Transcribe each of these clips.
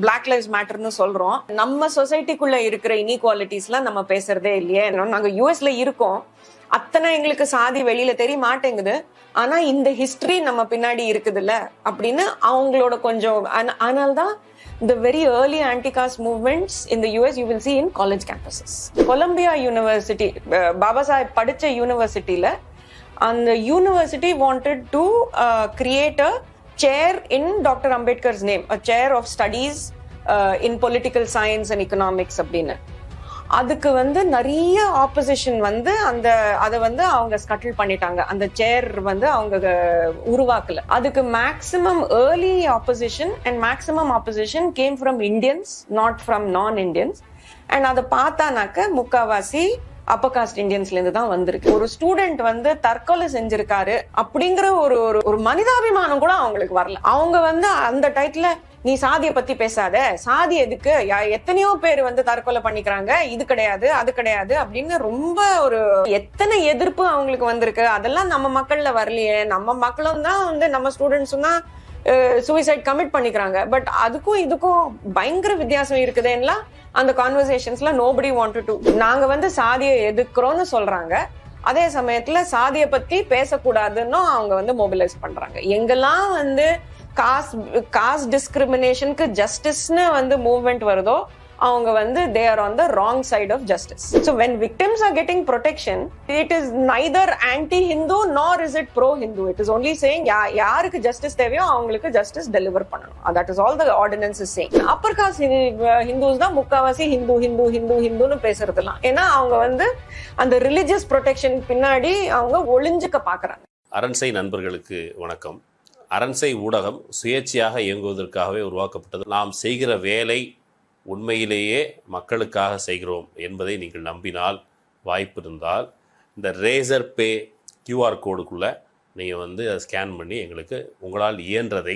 Black lives மேட்டர்னு சொல்றோம். நம்ம சொசைட்டிக்குள்ள இருக்கிற இன்இக்வாலிட்டிஸ்லாம் நம்ம பேசுறதே இல்லையே. நாங்க யூஎஸ்ல இருக்கோம், அத்தனை எங்களுக்கு சாதி வெளியில தெரிய மாட்டேங்குது. ஆனா இந்த ஹிஸ்டரி நம்ம பின்னாடி இருக்குதுல்ல அப்படின்னு அவங்களோட கொஞ்சம். ஆனால்தான் the very early anti-caste movements in the US you will see in college campuses. Columbia University, Baba Saheb படிச்ச யூனிவர்சிட்டியில அந்த university wanted to create a chair in Dr. Ambedkar's name, a chair of studies in political science and economics அப்படின்னு. அதுக்கு நிறைய opposition அதை அவங்க ஸ்கட்டில் பண்ணிட்டாங்க. அந்த சேர் அவங்க உருவாக்கல. அதுக்கு maximum early opposition and maximum opposition came from Indians, not from நான் இண்டியன்ஸ். அண்ட் அதை பார்த்தானாக்க முக்காவாசி அப்பர் காஸ்ட் இந்தியன்ஸ்ல இருந்து தான் வந்திருக்கு. ஒரு ஸ்டூடெண்ட் தற்கொலை செஞ்சிருக்காரு அப்படிங்கிற ஒரு ஒரு மனிதாபிமானம் கூட அவங்களுக்கு வரல. அவங்க அந்த டைத்துல நீ சாதியை பத்தி பேசாத, சாதி எதுக்கு, எத்தனையோ பேர் தற்கொலை பண்ணிக்கிறாங்க, இது கிடையாது அது கிடையாது அப்படின்னு ரொம்ப ஒரு எத்தனை எதிர்ப்பு அவங்களுக்கு வந்திருக்கு. அதெல்லாம் நம்ம மக்கள்ல வரலையே. நம்ம மக்களும் தான் நம்ம ஸ்டூடெண்ட்ஸும் தான் சூசைட் கமிட் பண்ணிக்கிறாங்க. பட் அதுக்கும் இதுக்கும் பயங்கர வித்தியாசம் இருக்குதுன்னா அந்த கான்வர்சேஷன்ஸ்ல நோபடி வாண்டட் டு. நாங்க சாதியை எதிர்க்கிறோம்னு சொல்றாங்க, அதே சமயத்துல சாதியை பத்தி பேசக்கூடாதுன்னு அவங்க மொபிலைஸ் பண்றாங்க. எங்கெல்லாம் காஸ்ட் டிஸ்கிரிமினேஷனுக்கு ஜஸ்டிஸ்னு மூவ்மெண்ட் வருதோ அவங்க they are on the wrong side of justice. So when victims are getting protection, it is neither anti-Hindu nor is it pro-Hindu. It is only saying யாருக்கு ஜஸ்டிஸ் தேவையோ அவங்களுக்கு ஜஸ்டிஸ் டெலிவர் பண்ணணும். That is all the ordinance is saying. upper caste Hindus தான் முக்காவாசி ஹிந்து ஹிந்து ஹிந்து ஹிந்துன்னு பேசுறதுலாம். ஏன்னா அவங்க அந்த religious protection பின்னாடி அவங்க ஒளிஞ்சுக்க பாக்குறாங்க. அரண்சை நண்பர்களுக்கு வணக்கம். அரண்சை ஊடகம் சுயேட்சையாக இயங்குவதற்காகவே உருவாக்கப்பட்டது. நாம் செய்கிற வேலை உண்மையிலேயே மக்களுக்காக செய்கிறோம் என்பதை நீங்கள் நம்பினால், வாய்ப்பு இருந்தால் இந்த ரேசர் பே கியூஆர் கோடுக்குள்ளே நீங்கள் அதை ஸ்கேன் பண்ணி எங்களுக்கு உங்களால் இயன்றதை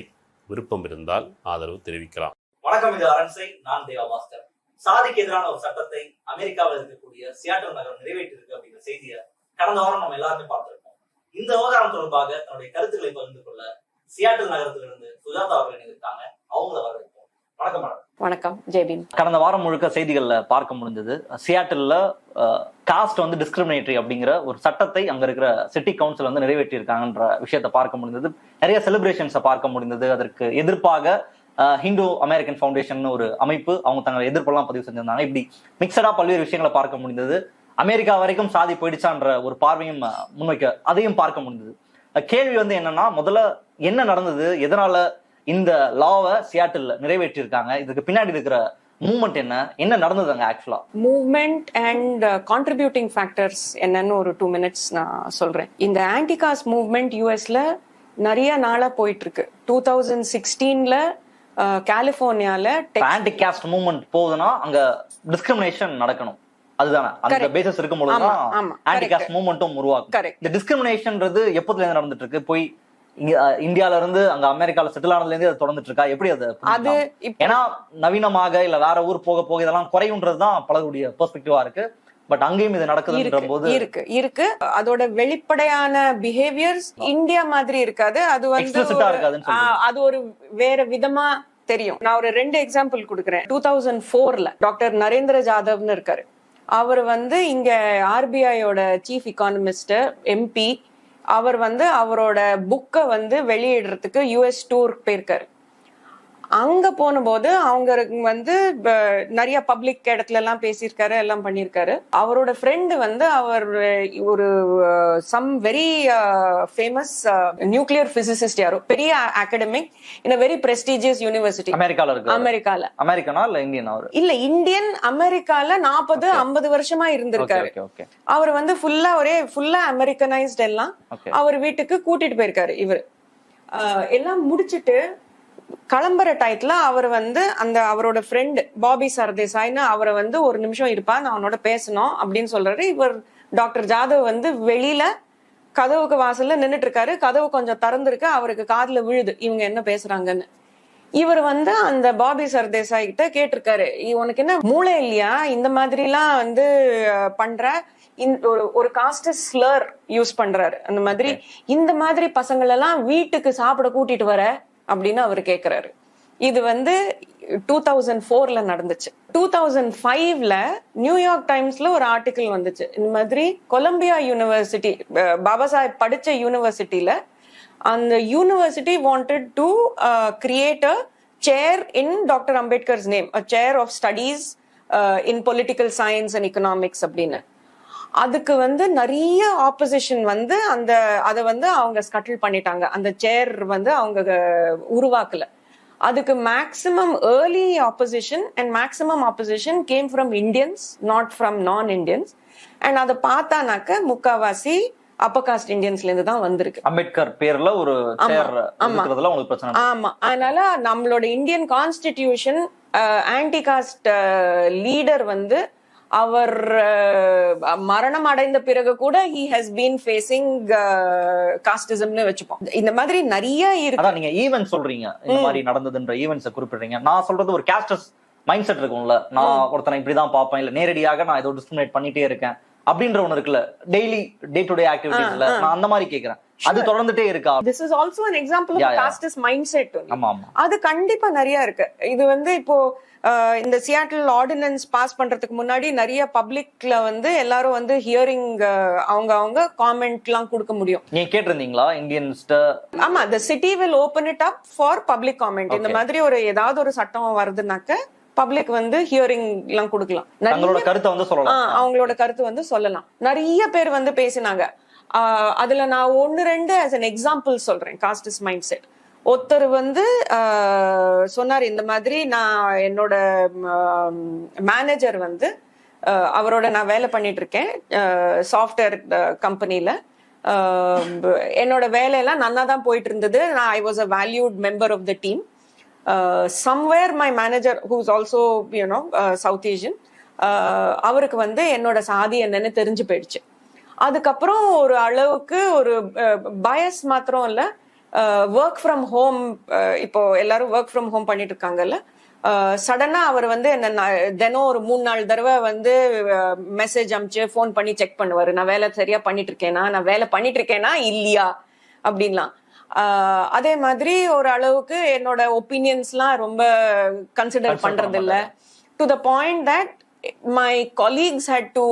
விருப்பம் இருந்தால் ஆதரவு தெரிவிக்கலாம். வணக்கம், இது அரண்சை. நான் தேவா மாஸ்டர். சாதிக்கு எதிரான ஒரு சட்டத்தை அமெரிக்காவில் இருக்கக்கூடிய சியாட்டில் நகரம் நிறைவேற்றிருக்கு அப்படிங்கிற செய்தியை கடந்த வாரம் நம்ம எல்லாருமே பார்த்திருக்கோம். இந்த விவகாரம் தொடர்பாக தன்னுடைய கருத்துக்களை பகிர்ந்து கொள்ள சியாட்டில் நகரத்திலிருந்து சுஜாதா அவர்கள் இணைந்திருக்காங்க. அவங்கள வரவேற்போம். வணக்கம் மேடம். வணக்கம் ஜெய்பீம். கடந்த வாரம் முழுக்க செய்திகள்ல பார்க்க முடிஞ்சது, சியாட்டில்ல காஸ்ட் டிஸ்கிரிமினேட்டரி அப்படிங்கிற ஒரு சட்டத்தை அங்க இருக்கிற சிட்டி கவுன்சில் நிறைவேற்றி இருக்காங்கன்ற விஷயத்தை பார்க்க முடிந்தது. நிறைய செலிப்ரேஷன்ஸை பார்க்க முடிந்தது. அதற்கு எதிர்ப்பாக ஹிந்து அமெரிக்கன் ஃபவுண்டேஷன் ஒரு அமைப்பு அவங்க தங்களை எதிர்ப்பெல்லாம் பதிவு செஞ்சிருந்தாங்க. இப்படி மிக்சடா பல்வேறு விஷயங்களை பார்க்க முடிந்தது. அமெரிக்கா வரைக்கும் சாதி போயிடுச்சான்ற ஒரு பார்வையும் முன்வைக்க அதையும் பார்க்க முடிந்தது. கேள்வி என்னன்னா, முதல்ல என்ன நடந்தது, எதனால இந்த லாவை சியாட்டில் நிறைவேற்றி இருக்காங்க, இதுக்கு பின்னாடி இருக்கிற மூவ்மெண்ட் என்ன நடந்தது அங்க ஆக்சுவலா? மூவ்மெண்ட் அண்ட் கான்ட்ரிபியூட்டிங் ஃபேக்டர்ஸ் என்னன்னு ஒரு 2 minutes நான் சொல்றேன். இந்த ஆன்டிகாஸ்ட் மூவ்மெண்ட் யூஎஸ்ல நிறைய நாளா போயிட்டு இருக்கு. 2016ல கலிபோர்னியால ஆன்டிகாஸ்ட் மூவ்மெண்ட் போகுதுன்னா அங்க டிஸ்கிரிமினேஷன் நடக்கணும், அதுதானே அந்த பேசிஸ் இருக்கும்போதுதான் ஆன்டிகாஸ்ட் மூவ்மெண்ட்டும் உருவாக்கும். இந்த டிஸ்கிரிமினேஷன்ன்றது எப்போதுல இருந்து நடந்துட்டு இருக்கு? போய் இந்தியால இருந்து அங்க அமெரிக்கால செட்டில் ஆனதுல இருந்து அது தொடர்ந்துட்டு இருக்கா? எப்படி அது? ஏன்னா நவீனமாக இல்ல வேற ஊர் போக போக இதெல்லாம் குறையுன்றதுதான் பலருடைய பெர்ஸ்பெக்டிவா இருக்கு. பட் அங்கேயும் இது நடக்குதுன்ற போது இருக்கு அதோட வெளிப்படையான பிஹேவியர்ஸ் இந்தியா மாதிரி இருக்காது. அது ஒரு வேற விதமா தெரியும். நான் ஒரு 2 எக்ஸாம்பிள் கொடுக்குறேன். 2004ல டாக்டர் நரேந்திர ஜாதவ்னு இருக்காரு. அவர் இங்க ஆர்பிஐயோட சீஃப் எக்கானமிஸ்ட், எம்பி. அவர் அவரோட புக்கை வெளியிடுறதுக்கு யூஎஸ் டூர் போயிருக்காரு. அங்க போன போது அவங்க நிறைய பப்ளிக் இடத்துல எல்லாம் பேசியிருக்காரு, எல்லாம் பண்ணிருக்காரு. அவரோட ஃப்ரெண்டு அவர் ஒரு some very famous nuclear physicist, யாரோ பெரிய academic in a very prestigious university. அமெரிக்கால இருக்கு. அமெரிக்கனா இல்ல இந்தியன்? அவர் இல்ல இந்தியன். அமெரிக்கால 40-50 வருஷமா இருந்திருக்காரு. அவர் ஃபுல்லா அமெரிக்கனைஸ்ட் எல்லாம் அவர் வீட்டுக்கு கூட்டிட்டு போயிருக்காரு. இவர் எல்லாம் முடிச்சிட்டு கிளம்புற டயத்துல அவர் அவரோட ஃப்ரெண்ட் பாபி சர்தேசாய்னு அவரை ஒரு நிமிஷம் இருப்பா, நான் அவனோட பேசணும் அப்படின்னு சொல்றாரு. இவர் டாக்டர் ஜாதவ் வெளியில கதவுக்கு வாசல்ல நின்னுட்டு இருக்காரு. கதவு கொஞ்சம் திறந்திருக்கு. அவருக்கு காதுல விழுது இவங்க என்ன பேசுறாங்கன்னு. இவர் அந்த பாபி சர்தேசாய் கிட்ட கேட்டிருக்காரு, உனக்கு என்ன மூளை இல்லையா, இந்த மாதிரி எல்லாம் பண்ற, ஒரு காஸ்ட் ஸ்லர் யூஸ் பண்றாரு. அந்த மாதிரி இந்த மாதிரி பசங்களெல்லாம் வீட்டுக்கு சாப்பிட கூட்டிட்டு வர அப்படின்னு அவர் கேக்குறாரு. இது வந்து 2004ல நடந்துச்சு. 2005ல நியூயார்க் டைம்ஸ்ல ஒரு ஆர்டிகிள் வந்துச்சு. இந்த மாதிரி கொலம்பியா யூனிவர்சிட்டி, பாபா சாஹேப் படிச்ச யூனிவர்சிட்டியில, அந்த university wanted to create a chair in Dr. Ambedkar's name, a chair of studies in political science and economics அப்படின்னு. அதுக்கு வந்து நிறைய ஆப்போசிஷன் வந்து அதை வந்து அவங்க ஸ்கட்டில் பண்ணிட்டாங்க. அந்த சேர் வந்து அவங்க உருவாக்கல. அதுக்கு maximum early opposition and maximum opposition came from Indians, not from நான் இண்டியன்ஸ். அண்ட் அதை பார்த்தானாக்க முக்காவாசி அப்பர் காஸ்ட் இந்தியன்ஸ்ல இருந்து தான் வந்திருக்கு. அம்பேத்கர் பேர்ல ஒரு சேர் இருக்கிறதுல உங்களுக்கு பிரச்சனை. ஆமா, அதனால நம்மளோட Indian constitution anti cost leader வந்து அவர் மரணம் அடைந்த பிறகு கூட he has been facing காஸ்டிசம்னு வச்சுப்போம். இந்த மாதிரி நிறைய இருக்கு. அதான் நீங்க ஈவென்ட் சொல்றீங்க, இந்த மாதிரி நடந்ததுன்ற ஈவென்ட்ஸை குறிப்பிடுறீங்க. நான் சொல்றது ஒரு கேஸ்டஸ் மைண்ட் செட் இருக்கும்ல, நான் ஒருத்தனை இப்படிதான் பார்ப்பேன், இல்ல நேரடியாக நான் ஏதோ டிஸ்கிரிமினேட் பண்ணிட்டே இருக்கேன் அப்படின்ற ஒண்ணு இருக்குல்ல, டெய்லி டே டு டே ஆக்டிவிட்டீஸ்ல. நான் அந்த மாதிரி கேக்குறேன், அது தொடர்ந்துட்டே இருக்கா? This is also an example of casteist mindset. ஆமா ஆமா, அது கண்டிப்பா நிறைய இருக்கு. இது வந்து இப்போ இந்த சியாட்டில் ஆர்டினன்ஸ் பாஸ் பண்றதுக்கு முன்னாடி நிறைய பப்ளிக்ல வந்து எல்லாரும் வந்து ஹியரிங் அவங்க காமெண்ட் எல்லாம் கொடுக்க முடியும். நீங்க கேட்டிருந்தீங்களா இந்தியன்ஸ்ட? ஆமா, the city will open it up for public comment. இந்த மாதிரி ஒரு ஏதாவது ஒரு சட்டம் வருதுனாக்க பப்ளிக் வந்து ஹியரிங் எல்லாம் கொடுக்கலாம், அவங்களோட கருத்தை வந்து சொல்லலாம், அவங்களோட கருத்து வந்து சொல்லலாம். நிறைய பேர் வந்து பேசினாங்க. அதுல நான் 1-2 as an example சொல்றேன். Casteist mind set. ஒருத்தர் வந்து சொன்னார், இந்த மாதிரி நான் என்னோட மேனேஜர் வந்து அவரோட நான் வேலை பண்ணிட்டு இருக்கேன் சாஃப்ட்வேர் கம்பெனில. என்னோட வேலையெல்லாம் நல்லா தான் போயிட்டு இருந்தது. நான் I was a valued member of the team. somewhere my manager who's also South Asian, அவருக்கு வந்து என்னோட சாதி என்னன்னு தெரிஞ்சு போயிடுச்சு. அதுக்கப்புறம் ஒரு அளவுக்கு ஒரு பயஸ் மாத்திரம் இல்ல, ஒர்க் ஃப்ரம் ஹோம், இப்போ எல்லாரும் ஒர்க் ஃப்ரம் ஹோம் பண்ணிட்டு இருக்காங்கல்ல, சடனா அவர் வந்து என்ன தினம் ஒரு 3-4 தடவை வந்து மெசேஜ் அனுப்பிச்சு ஃபோன் பண்ணி செக் பண்ணுவாரு, நான் வேலை சரியா பண்ணிட்டு இருக்கேனா இல்லையா அப்படின்லாம். அதே மாதிரி ஒரு அளவுக்கு என்னோட ஒப்பீனியன்ஸ்லாம் ரொம்ப கன்சிடர் பண்றது இல்ல, to the point that my colleagues had to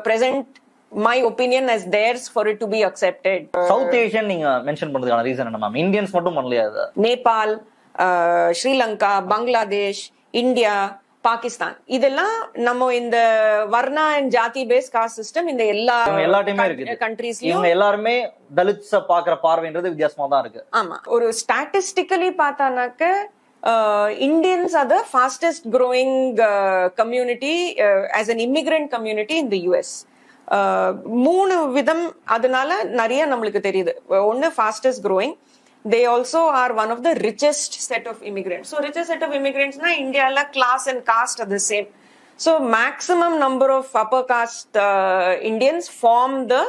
present my opinion as theirs for it to be accepted. South Asian நீங்க மென்ஷன் பண்றதுக்கான ரீசன் என்ன மேம்? இந்தியன்ஸ் மட்டும் பண்ணலையா? அது நேபாள், ஸ்ரீலங்கா, பங்களாதேஷ், இந்தியா, பாகிஸ்தான், இதெல்லாம் நம்ம இந்த வர்ணா அண்ட் ஜாதி பேஸ் காஸ்ட் சிஸ்டம் இந்த எல்லாத்தையுமே இருக்கு கண்ட்ரீஸ்லயும். இவங்க எல்லாருமே தலித்ஸ பாக்குற பார்வைன்றது வித்தியாசமா தான் இருக்கு. ஆமா, ஒரு ஸ்டாட்டிஸ்டிக்கலி பார்த்தானாக்க Indians are the fastest growing community as an immigrant community in the US. 3 விதம் அதனால நிறைய நம்மளுக்கு தெரியுது. ஒன்னு fastest growing, they also are one of the richest set of immigrants. So richest set of immigrants na India la class and caste are the same. So maximum number of upper caste Indians form the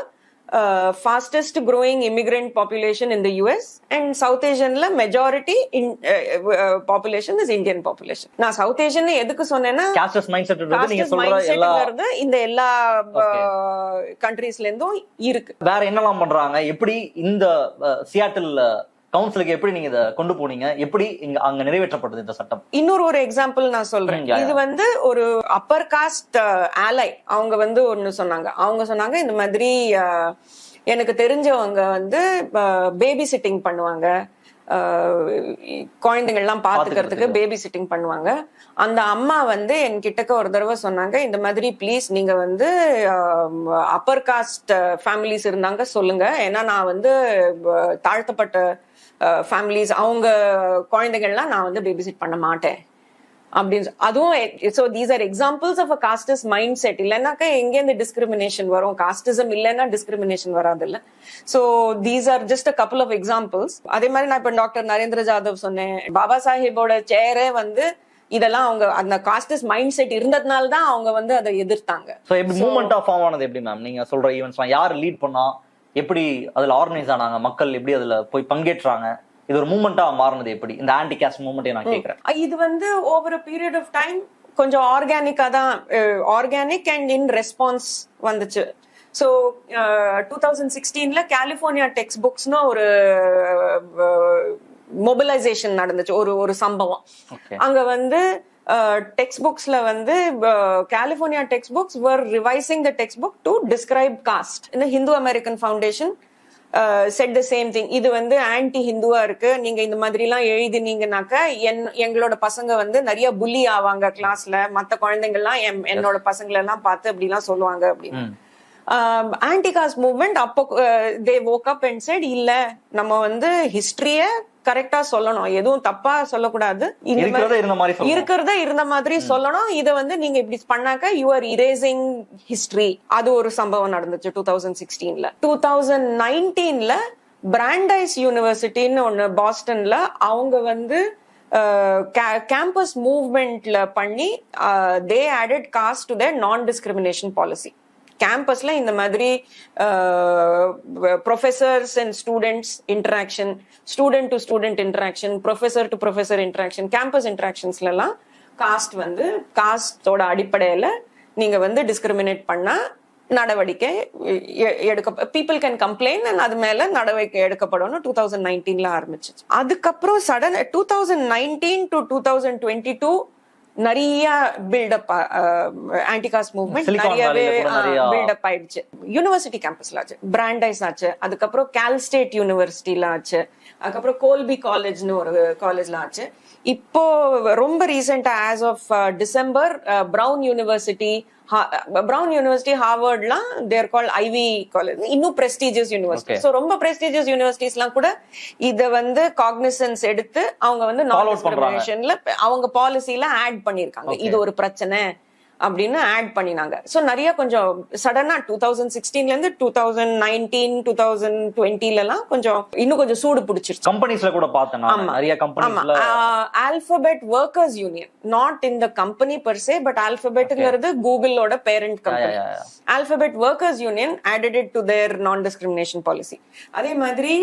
fastest growing immigrant population in the US, and South Asian la majority in population is Indian population. Na South Asian edukku sonnena caste mindset irudhu neenga solra ella இந்த எல்லா countries la irundum irukku. வேற என்னலாம் பண்றாங்க? எப்படி இந்த Seattle கவுன்சிலுக்கு எப்படி நீங்க இத கொண்டு போனீங்க? எப்படி அங்க நிறைவேற்றப்பட்டது இந்த சட்டம்? இன்னொரு எக்ஸாம்பிள் நான் சொல்றேன். இது வந்து ஒரு அப்பர் காஸ்ட் ஆலை அவங்க வந்து ஒன்னு சொன்னாங்க. அவங்க சொன்னாங்க, இந்த மாதிரி எனக்கு தெரிஞ்சவங்க வந்து பேபி சிட்டிங் பண்ணுவாங்க, குழந்தைங்கள்லாம் பாத்துக்கிறதுக்கு பேபி சிட்டிங் பண்ணுவாங்க. அந்த அம்மா வந்து என்கிட்டக்க ஒரு தடவை சொன்னாங்க, இந்த மாதிரி ப்ளீஸ் நீங்க வந்து அப்பர் காஸ்ட் ஃபேமிலிஸ் இருந்தாங்க சொல்லுங்க, ஏன்னா நான் வந்து தாழ்த்தப்பட்ட ஃபேமிலிஸ் அவங்க குழந்தைகள்லாம் நான் வந்து பேபி சிட் பண்ண மாட்டேன் அப்படின்னு. அதுவும் so these are examples of a casteist mindset. இல்லைன்னாக்கா எங்கேருந்து டிஸ்கிரிமினேஷன் வரும்? காஸ்டிசம் இல்லைன்னா டிஸ்கிரிமினேஷன் வராது இல்ல. So these are just a couple of examples. அதே மாதிரி நான் இப்ப டாக்டர் நரேந்திர ஜாதவ் சொன்னேன், பாபா சாஹேபோட சேரே வந்து இதெல்லாம் அவங்க அந்த காஸ்டிஸ்ட் மைண்ட் செட் இருந்ததுனால தான் அவங்க வந்து அதை எதிர்த்தாங்க. சோ எப்படி மூவ்மெண்டா ஃபார்ம் ஆனது எப்படி மேம்? நீங்க சொல்ற ஈவென்ட்ஸ்லாம் யார் லீட் பண்ணா, எப்படி அதுல ஆர்கனைஸ் ஆனாங்க, மக்கள் எப்படி அதுல போய் பங்கேற்றாங்க, இது ஒரு மூவ்மெண்டா மாறினது எப்படி? இந்த ஆன்டி காஸ்ட் மூவ்மெண்ட்டை நான் கேக்குறேன். இது வந்து over a period of time கொஞ்சம் ஆர்கானிக்கா தான், ஆர்கானிக் அண்ட் இன் ரெஸ்பான்ஸ் வந்துச்சு. ஸோ 2016ல கலிபோர்னியா டெக்ஸ்ட் புக்ஸ்னு ஒரு மொபிலைசேஷன் நடந்துச்சு, ஒரு சம்பவம். அங்க வந்து டெக்ஸ்ட் புக்ஸ்ல வந்து California text books were revising the text book to describe caste. இந்த Hindu American foundation said the same thing. இது வந்து ஆன்டி ஹிந்துவா இருக்கு, நீங்க இந்த மாதிரி எல்லாம் எழுதினீங்கன்னாக்க எங்களோட பசங்க வந்து நிறைய புள்ளி ஆவாங்க கிளாஸ்ல, மத்த குழந்தைங்க எல்லாம் என்னோட பசங்களை எல்லாம் பார்த்து அப்படி எல்லாம் சொல்லுவாங்க அப்படின்னு. ஆன்டிகாஸ்ட் மூவ்மெண்ட் அப்போ தே வோக் அப் அண்ட் செட், இல்ல நம்ம வந்து ஹிஸ்டரிய கரெக்டா சொல்லணும், எதுவும் தப்பா சொல்லக்கூடாது, இருக்கிறத இருந்த மாதிரி சொல்லணும். இத வந்து நீங்க இப்படி பண்ணாக்க யூ ஆர் இரேசிங் ஹிஸ்டரி. அது ஒரு சம்பவம் நடந்துச்சு 2016ல. 2019ல பிராண்டைஸ் யூனிவர்சிட்டின்னு ஒண்ணு பாஸ்டன்ல, அவங்க வந்து கேம்பஸ் மூவ்மெண்ட்ல பண்ணி they added caste to their non discrimination policy. கேம்பஸ்ல இந்த மாதிரி professors and students interaction, student to student interaction, professor to professor interaction, campus இன்டராக்ஷன்ஸ்ல எல்லாம் காஸ்ட் வந்து காஸ்டோட அடிப்படையில நீங்க வந்து டிஸ்கிரிமினேட் பண்ணா நடவடிக்கை எடுக்க, பீப்புள் கேன் கம்ப்ளைண்ட் அண்ட் அது மேல நடவடிக்கை எடுக்கப்படும் 2019ல ஆரம்பிச்சு. அதுக்கப்புறம் சடன் 2019 to 2022 நிறைய பில்டப் ஆன்டிகாஸ்ட் மூவ்மெண்ட் நிறையவே பில்டப் ஆயிடுச்சு. யூனிவர்சிட்டி கேம்பஸ்ல ஆச்சு, பிராண்டைஸ் ஆச்சு, அதுக்கப்புறம் கால் ஸ்டேட் யூனிவர்சிட்டில ஆச்சு, அதுக்கப்புறம் கோல்பி காலேஜ்னு ஒரு காலேஜ்ல ஆச்சு. இப்போ ரொம்ப ரீசெண்டா as of December Brown university, ஹார்வர்ட்லாம் தேர் கால் ஐவி காலேஜ், இன்னும் பிரஸ்டீஜியஸ் யூனிவர்சிட்டி. சோ ரொம்ப பிரஸ்டீஜியஸ் யூனிவர்சிட்டிஸ் எல்லாம் கூட இத வந்து காக்னிசன்ஸ் எடுத்து அவங்க வந்து நான் டிஸ்கிரிமினேஷன்ல அவங்க பாலிசில ஆட் பண்ணிருக்காங்க, இது ஒரு பிரச்சனை அப்படின்னு ஆட் பண்ணினாங்க. சோ நிறைய கொஞ்சம் சடனா 2016ல இருந்து 2019 2020ல எல்லாம் கொஞ்சம் இன்னும் கொஞ்சம் சூடு பிடிச்சிருச்சு. கம்பெனிஸ்ல கூட பார்த்தேன் நிறைய கம்பெனிஸ்ல. Alphabet workers union, not in the company per se, but ஆல்பபெட்ங்கிறது கூகுளோட parent company. Alphabet workers union added it to their non discrimination policy. அதே மாதிரி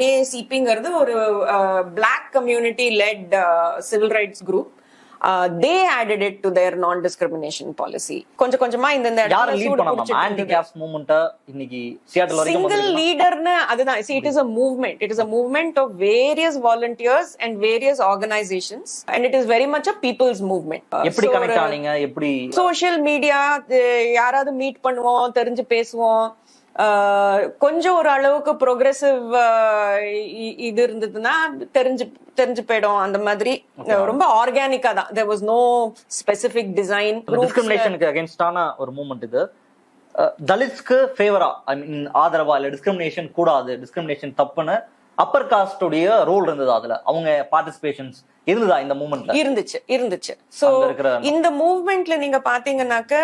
NAACPங்கிறது ஒரு Black community led civil rights group. They added it to their non-discrimination policy. கொஞ்சம் கொஞ்சமா இந்த anti-caste movement இன்னைக்கு Seattle வரைக்கும் single leader னு அதுதான். See, it is a movement. It is a movement of various volunteers and various organizations, and it is very much a people's movement. எப்படி connect ஆனீங்க? எப்படி social media, யாராவது meet பண்ணுவோம், தெரிஞ்சு பேசுவோம், கொஞ்சம் ஒரு அளவுக்கு ப்ரோக்ரெசிவ் இது இருந்ததுன்னா தெரிஞ்சு போயிடும். அந்த மாதிரி ரொம்ப ஆர்கானிக்கா தான். there was no specific design. டிஸ்கிரிமினேஷனுக்கு அகைன்ஸ்டான ஒரு மூவ்மெண்ட் இது. தலித்ஸ்க்கு ஃபேவரா, ஐ மீன் ஆதரவா, இல்ல டிஸ்கிரிமினேஷன் கூடாது, டிஸ்கிரிமினேஷன் தப்புன்னு அப்பர் காஸ்ட் உடைய ரோல் இருந்தது, அதுல அவங்க பார்ட்டிசிபேஷன்ஸ் இருந்ததா இந்த மூவ்மெண்ட்ல? இருந்துச்சு. சோ இந்த மூவ்மெண்ட்ல நீங்க பாத்தீங்கன்னாக்க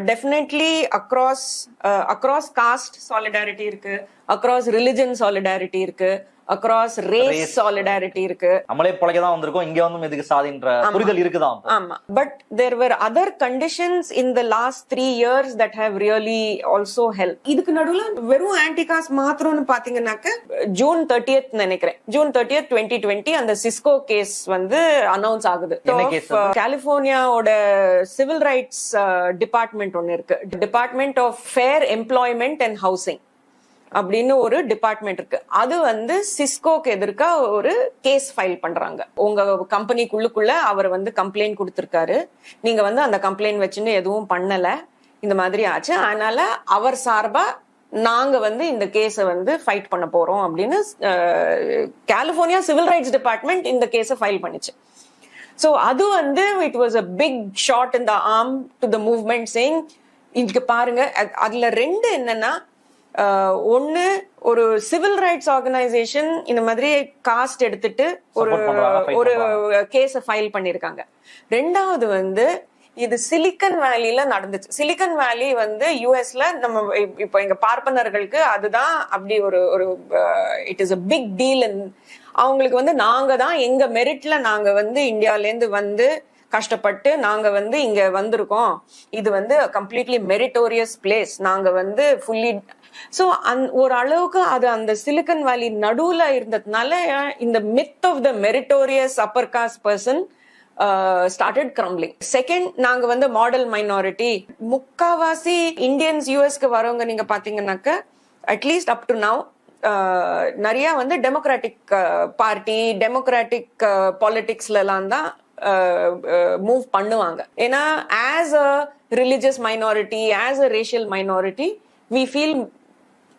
definitely across caste solidarity இருக்கு, across religion solidarity இருக்கு, across race solidarity இருக்கு. நம்மளே பொழைக்கதான் வந்திருக்கோம், இங்க வந்து இதுக்கு சாதின்ற புரிதல் இருக்குதான். ஆமா, but there were other conditions in the last 3 years that have really also helped. இதுக்கு நடுவுல வெறும் ஆன்டிகாஸ்ட் மாத்திரம்னு பாத்தீங்கன்னாக்க ஜூன் 30th நினைக்கிறேன், ஜூன் 30th 2020 அந்த சிஸ்கோ கேஸ் வந்து அனௌன்ஸ் ஆகுது. கலிபோர்னியாவோட சிவில் ரைட்ஸ் டிபார்ட்மெண்ட் ஒன்னு இருக்கு, department of fair employment and housing அப்படின்னு ஒரு டிபார்ட்மெண்ட் இருக்கு. அது வந்து சிஸ்கோக்கு எதிர்க்க ஒரு கேஸ் ஃபைல் பண்றாங்க. உங்க கம்பெனிக்குள்ளுக்குள்ள அவர் வந்து கம்ப்ளைண்ட் கொடுத்திருக்காரு, நீங்க வந்து அந்த கம்ப்ளைண்ட் வச்சுன்னு எதுவும் பண்ணல, இந்த மாதிரி ஆச்சு, அதனால அவர் சார்பா நாங்க வந்து இந்த கேஸை வந்து ஃபைட் பண்ண போறோம் அப்படின்னு கலிபோர்னியா சிவில் ரைட்ஸ் டிபார்ட்மெண்ட் இந்த கேஸை ஃபைல் பண்ணிச்சு. சோ அது வந்து it was a big shot in the arm to the movement saying, இங்க பாருங்க. அதுல ரெண்டு என்னன்னா, ஒன்னு ஒரு சிவில் ரைட்ஸ் ஆர்கனைசேஷன் இந்த மாதிரி காஸ்ட் எடுத்துட்டு ஒரு கேஸ ஃபைல் பண்ணிருக்காங்க. ரெண்டாவது வந்து இது சிலிக்கன் வேலில நடந்துச்சு. சிலிக்கன் வேலி வந்து யூஎஸ்ல நம்ம இப்போ எங்க பார்ப்பனர்களுக்கு அதுதான் அப்படி ஒரு it is a big deal. அவங்களுக்கு வந்து நாங்க தான் எங்க மெரிட்ல நாங்க வந்து இந்தியால இருந்து வந்து கஷ்டப்பட்டு நாங்க வந்து இங்க வந்திருக்கோம், இது வந்து கம்ப்ளீட்லி மெரிட்டோரியஸ் பிளேஸ், நாங்க வந்து ஃபுல்லி. சோ ஒரு அளவுக்கு அது அந்த சிலிக்கன் வேலி நடுவுல இருந்ததுனால இந்த myth of the meritorious upper caste person started crumbling. Second, நாங்க வந்து மாடல் மைனாரிட்டி, முக்காவாசி இந்தியன்ஸ் யூஎஸ்க்கு வரவங்க நீங்க பாத்தீங்கன்னாக்க அட்லீஸ்ட் அப் டு நவ் நிறைய வந்து டெமோக்ராட்டிக் பார்ட்டி டெமோக்ராட்டிக் பாலிடிக்ஸ்ல எல்லாம் தான் மூவ் பண்ணுவாங்க. ஏன்னா as a religious minority, as a racial minority, we feel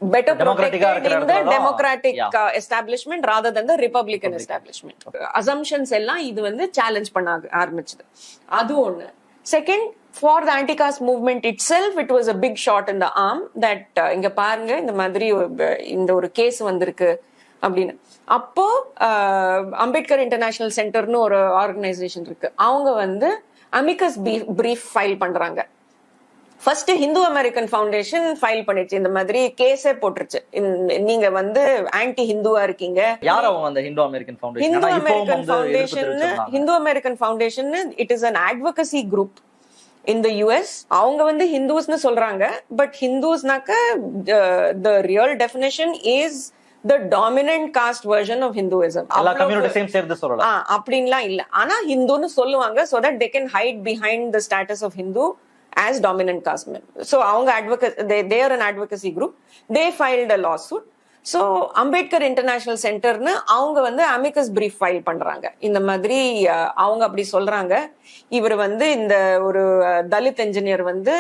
better protected in the democratic establishment rather than the republican establishment. Assumptions எல்லாம் இது வந்து சேலஞ்ச் பண்ண ஆரம்பிச்சது. அது ஒண்ணு. Second, for the anti-caste movement itself, it was a big shot in the arm that இங்க பாருங்க இந்த மாதிரி இந்த ஒரு கேஸ் வந்திருக்கு அப்படின்னு. அப்போ அம்பேத்கர் இன்டர்நேஷனல் சென்டர்னு ஒரு ஆர்கனைசேஷன் இருக்கு. அவங்க வந்து அமிகஸ் பிரீஃப் ஃபைல் பண்றாங்க. First Hindu American foundation file பண்ணிச்சு, இந்த மாதிரி கேஸே போட்டுருச்சு, நீங்க வந்து ஆன்டி ஹிந்துவா இருக்கீங்க. யார் அவங்க அந்த Hindu American foundation? Hindu American foundation it is an advocacy group in the US. அவங்க வந்து ஹிந்துஸ்னு சொல்றாங்க, but ஹிந்துஸ்னாக்க the real definition is the dominant caste version of Hinduism. எல்லா கம்யூனிட்டிஸையும் சேர்த்து சொல்லலாம் அப்படின்லாம் இல்ல. ஆனா ஹிந்துன்னு சொல்லுவாங்க so that they can hide behind the status of Hindu as dominant caste member. So avanga they are an advocacy group. They filed a lawsuit. So Ambedkar International Center nu avanga வந்து amicus brief file பண்றாங்க. இந்த மாதிரி அவங்க அப்படி சொல்றாங்க, இவர் வந்து இந்த ஒரு தலித் என்ஜினியர் வந்து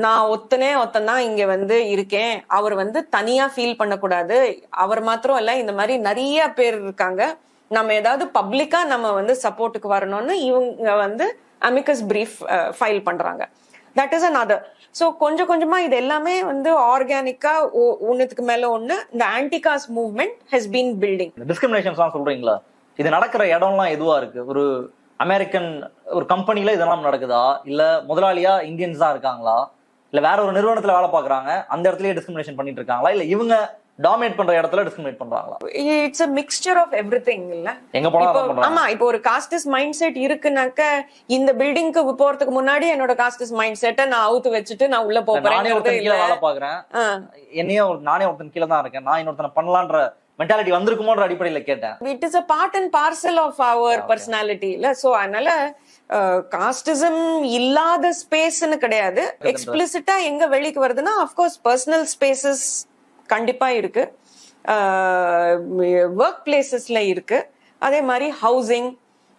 நான் ஒத்தனா இங்க வந்து இருக்கேன், அவர் வந்து தனியா ஃபீல் பண்ணக்கூடாது, அவர் மாத்திரம் இல்ல இந்த மாதிரி நிறைய பேர் இருக்காங்க, நம்ம ஏதாவது பப்ளிக்கா நம்ம வந்து சப்போர்ட்டுக்கு வரணும்னு இவங்க வந்து அமிகஸ் பிரீஃப் ஃபைல் பண்றாங்க. That is another. ஸோ கொஞ்சம் கொஞ்சமா இது எல்லாமே வந்து ஆர்கானிக்கா ஒன்னுக்கு மேல ஒண்ணு இந்த ஆன்டிகாஸ்ட் மூவ்மெண்ட் ஹஸ் பீன் பில்டிங். டிஸ்கிரிமினேஷன்ஸ்லாம் சொல்றீங்களா? இது நடக்கிற இடம்லாம் எதுவா இருக்கு? ஒரு அமெரிக்கன் ஒரு கம்பெனில இதெல்லாம் நடக்குதா, இல்ல முதலாளியா இந்தியன்ஸ் தான் இருக்காங்களா, இல்ல வேற ஒரு நிறுவனத்துல வேலை பாக்குறாங்க அந்த இடத்துலயே டிஸ்கிரிமினேஷன் பண்ணிட்டு இருக்காங்களா, இல்ல இவங்க டாமினேட் பண்ற இடத்துல டிஸ்கிரிமினேட் பண்றாங்களா? It's a mixture of everything இல்ல. எங்க போனாலும் ஆமா, இப்போ ஒரு காஸ்டிஸ்ட் மைண்ட் செட் இருக்குனாக்க இந்த பில்டிங்க்கு போறதுக்கு முன்னாடி என்னோட காஸ்டிஸ்ட் மைண்ட் செட்டை நான் அவுத்து வச்சுட்டு நான் உள்ள போறேன். நானே ஒருத்தன் கீழே வேலை பாக்குறேன், நானே ஒருத்தன் கீழே தான் இருக்கேன், நான் இன்னொருத்தனை பண்ணலான்ற மென்டாலிட்டி வந்திருக்குமோன்ற அடிப்படையில கேட்டேன். It is a part and parcel of our personality இல்ல. சோ அதனால காஸ்டிசம் இல்லாத ஸ்பேஸ்னு கிடையாது. எக்ஸ்பிளிசிட்டா எங்க வெளிக்கு வருதுன்னா அஃப்கோர்ஸ் பர்சனல் ஸ்பேசஸ் கண்டிப்பா இருக்கு, ஒர்க் பிளேசஸ்ல இருக்கு, அதே மாதிரி ஹவுசிங்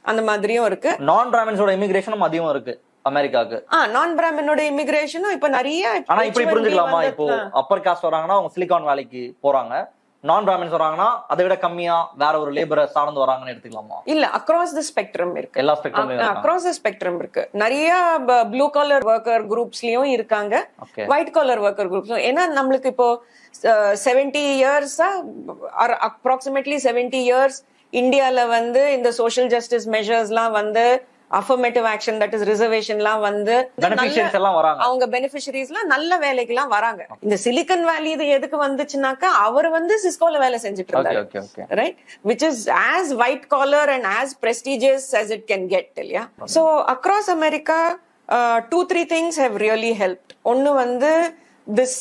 அந்த மாதிரியும் இருக்கு. நான் பிராமின்ஸோட இமிகிரேஷனும் அதிகம் இருக்கு அமெரிக்காக்கு. நான் பிராமினோட இமிகிரேஷனும் இப்ப நிறைய. ஆனா இப்படி புரிஞ்சுக்கலாமா, இப்போ அப்பர் காஸ்ட் வராங்கன்னா அவங்க சிலிகான் வேலைக்கு போறாங்க, நான் பிராமின்ஸ் வராங்கன்னா அதை விட கம்மியா வேற ஒரு லேபரை சார்ந்து வராங்கன்னு எடுத்துக்கலாமா? இல்ல, அக்ராஸ் தி ஸ்பெக்ட்ரம் இருக்கு, எல்லா ஸ்பெக்ட்ரம்லயும் அக்ராஸ் தி ஸ்பெக்ட்ரம் இருக்கு. நிறைய ப்ளூ காலர் ஒர்க்கர் குரூப்ஸ்லயும் இருக்காங்க, ஒயிட் காலர் ஒர்க்கர் குரூப்ஸ்லயும். ஏன்னா நம்மளுக்கு இப்போ 70 இயர்ஸா அப்ராக்சிமேட்லி 70 இயர்ஸ் இந்தியால வந்து இந்த சோஷியல் ஜஸ்டிஸ் மெஷர்ஸ்லாம் வந்து அஃபர்மேட்டிவ் ஆக்ஷன் தட் இஸ் ரிசர்வேஷன்லாம் வந்து அவங்க பெனிஃபிஷரிஸ்லாம் நல்ல வேலைக்கெல்லாம் வராங்க. இந்த சிலிக்கன் வேலி இது எதுக்கு வந்துச்சுனாக்கா அவர் வந்து சிஸ்கோல வேலை செஞ்சுட்டு இருந்தாரு, right, which is as white collar and as prestigious as it can get, இல்லையா? So across America 2-3 things have really helped. ஒன்னு வந்து this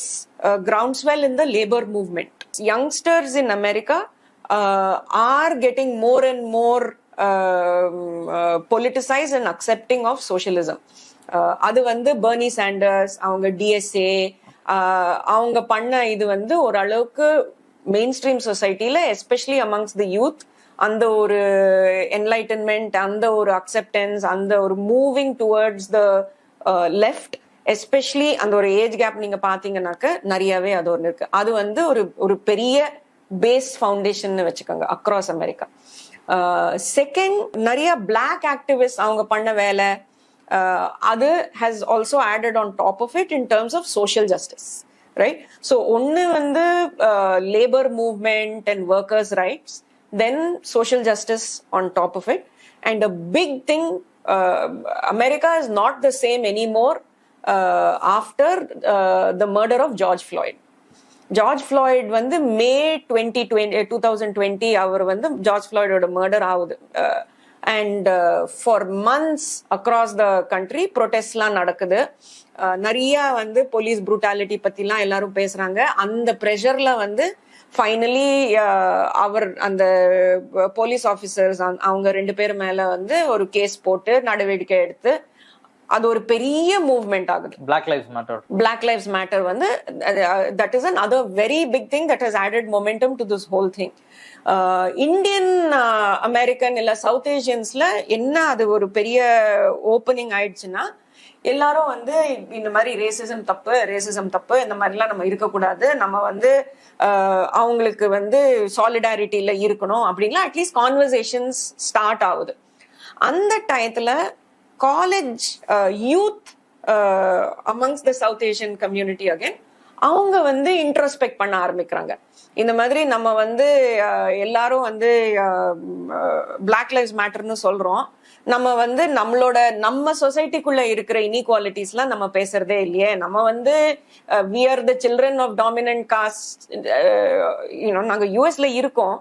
groundswell in the labor movement. Youngsters in America are getting more and more politicized and accepting of socialism. அது வந்து Barney Sanders அவங்க DSA அவங்க பண்ண இது வந்து ஓரளவுக்கு மெயின் ஸ்ட்ரீம் சொசைட்டில எஸ்பெஷலி அமங்ஸ்ட் த யூத் அந்த ஒரு என்லைட்டன்மெண்ட், அந்த ஒரு அக்செப்டன்ஸ், அந்த ஒரு moving towards the left, especially அந்த ஒரு ஏஜ் கேப் நீங்க பாத்தீங்கன்னாக்க நிறையவே அது ஒன்று இருக்கு. அது வந்து ஒரு பெரிய பேஸ் ஃபவுண்டேஷன் வச்சுக்கோங்க அக்ராஸ் அமெரிக்கா. செகண்ட், நிறைய பிளாக் ஆக்டிவிஸ்ட் அவங்க பண்ண வேலை அது has also added on top of it in terms of social justice, right? So ஒன்னு வந்து labour movement and workers rights, then social justice on top of it. And a big thing, America is not the same anymore after the murder of George Floyd. George Floyd வந்து May 2020 அவர் வந்து George ஃப்ளாய்டோட murder ஆகுது. And for months across the country ப்ரொடெஸ்ட்லாம் நடக்குது. நிறைய வந்து police brutality பத்திலாம் எல்லாரும் பேசுறாங்க. அந்த ப்ரெஷர்ல வந்து ஃபைனலி அவர் அந்த போலீஸ் ஆஃபீஸர்ஸ் அவங்க 2 பேர் மேல வந்து ஒரு கேஸ் போட்டு நடவடிக்கை எடுத்து அது ஒரு பெரிய மூவ்மெண்ட் ஆகுது. Black Lives Matter வந்து that is another very big thing that has added momentum to this whole thing. Indian American இல்ல சவுத் ஏசியன்ஸ்ல என்ன அது ஒரு பெரிய ஓப்பனிங் ஆயிடுச்சுன்னா, எல்லாரும் வந்து இந்த மாதிரி ரேசிசம் தப்பு இந்த மாதிரிலாம் நம்ம இருக்கக்கூடாது, நம்ம வந்து அவங்களுக்கு வந்து சாலிடாரிட்டியில இருக்கணும் அப்படின்லாம் அட்லீஸ்ட் கான்வர்சேஷன்ஸ் ஸ்டார்ட் ஆகுது. அந்த டயத்துல காலேஜ் யூத் அமங்ஸ் த சவுத் ஏசியன் கம்யூனிட்டி அகைன் அவங்க வந்து இன்ட்ரோஸ்பெக்ட் பண்ண ஆரம்பிக்கிறாங்க. இந்த மாதிரி நம்ம வந்து எல்லாரும் வந்து பிளாக் லைவ்ஸ் மேட்டர்னு சொல்றோம், நம்ம வந்து நம்ம சொசைட்டிக்குள்ள இருக்கிற இன்இக்வாலிட்டிஸ்லாம் நம்ம பேசுறதே இல்லையே, நம்ம வந்து we are the children of dominant caste, நாங்க யூஎஸ்ல இருக்கோம்,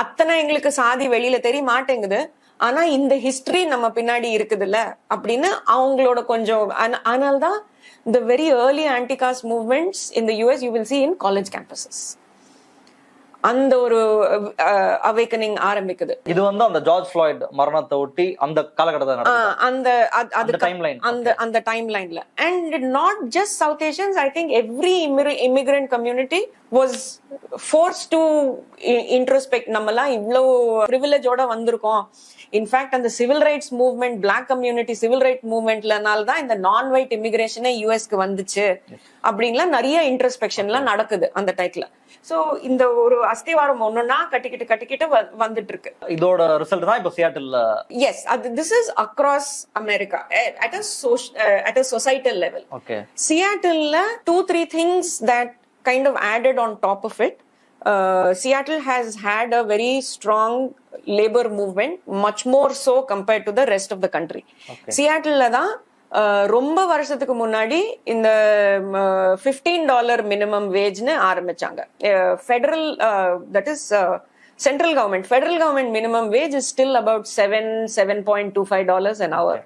அத்தனை எங்களுக்கு சாதி வெளியில தெரிய மாட்டேங்குது, ஆனா இந்த ஹிஸ்டரி நம்ம பின்னாடி இருக்குதுல்ல அப்படின்னு அவங்களோட கொஞ்சம். ஆனால்தான் the very early anti-caste movements in the US you will see in college campuses. அந்த ஒரு அவேக்கனிங் ஆரம்பிக்குது. இது வந்து அந்த ஜார்ஜ் ஃப்ளாய்ட் மரணத்தை ஒட்டி அந்த காலகட்டத்துல அந்த டைம் லைன்ல. And not just South Asians, I think every immigrant community was force to introspect. நம்ம எல்லாம் இவ்வளவு பிரிவிலேஜோட வந்திருக்கோம். இன்ஃபேக்ட் அந்த civil rights movement, black community civil right மூவ்மெண்ட்லனால தான் இந்த நான் ஒயிட் இமிகிரேஷனே யூஎஸ்க்கு வந்துச்சு அப்படின்லாம் நிறைய இன்ட்ரோஸ்பெக்ஷன்லாம் நடக்குது அந்த டைத்துல. சோ இந்த ஒரு அஸ்திவாரம் ஒன்னொன்னா கட்டிக்கிட்டு வந்துட்டு இருக்கு. இதோட ரிசல்ட் தான் இப்ப சியாட்டில்ல. Yes, this is across America at a societal level. Okay. Seattle 2-3 things that kind of added on top of it. Seattle has had a very strong labor movement, much more so compared to the rest of the country. Okay. Seattle தான் ரொம்ப வருஷத்துக்கு முன்னாடி இந்த $15 minimum வேஜ்னு ஆரம்பிச்சாங்க. Federal that is central government, federal government minimum wage is still about $7.25 an hour.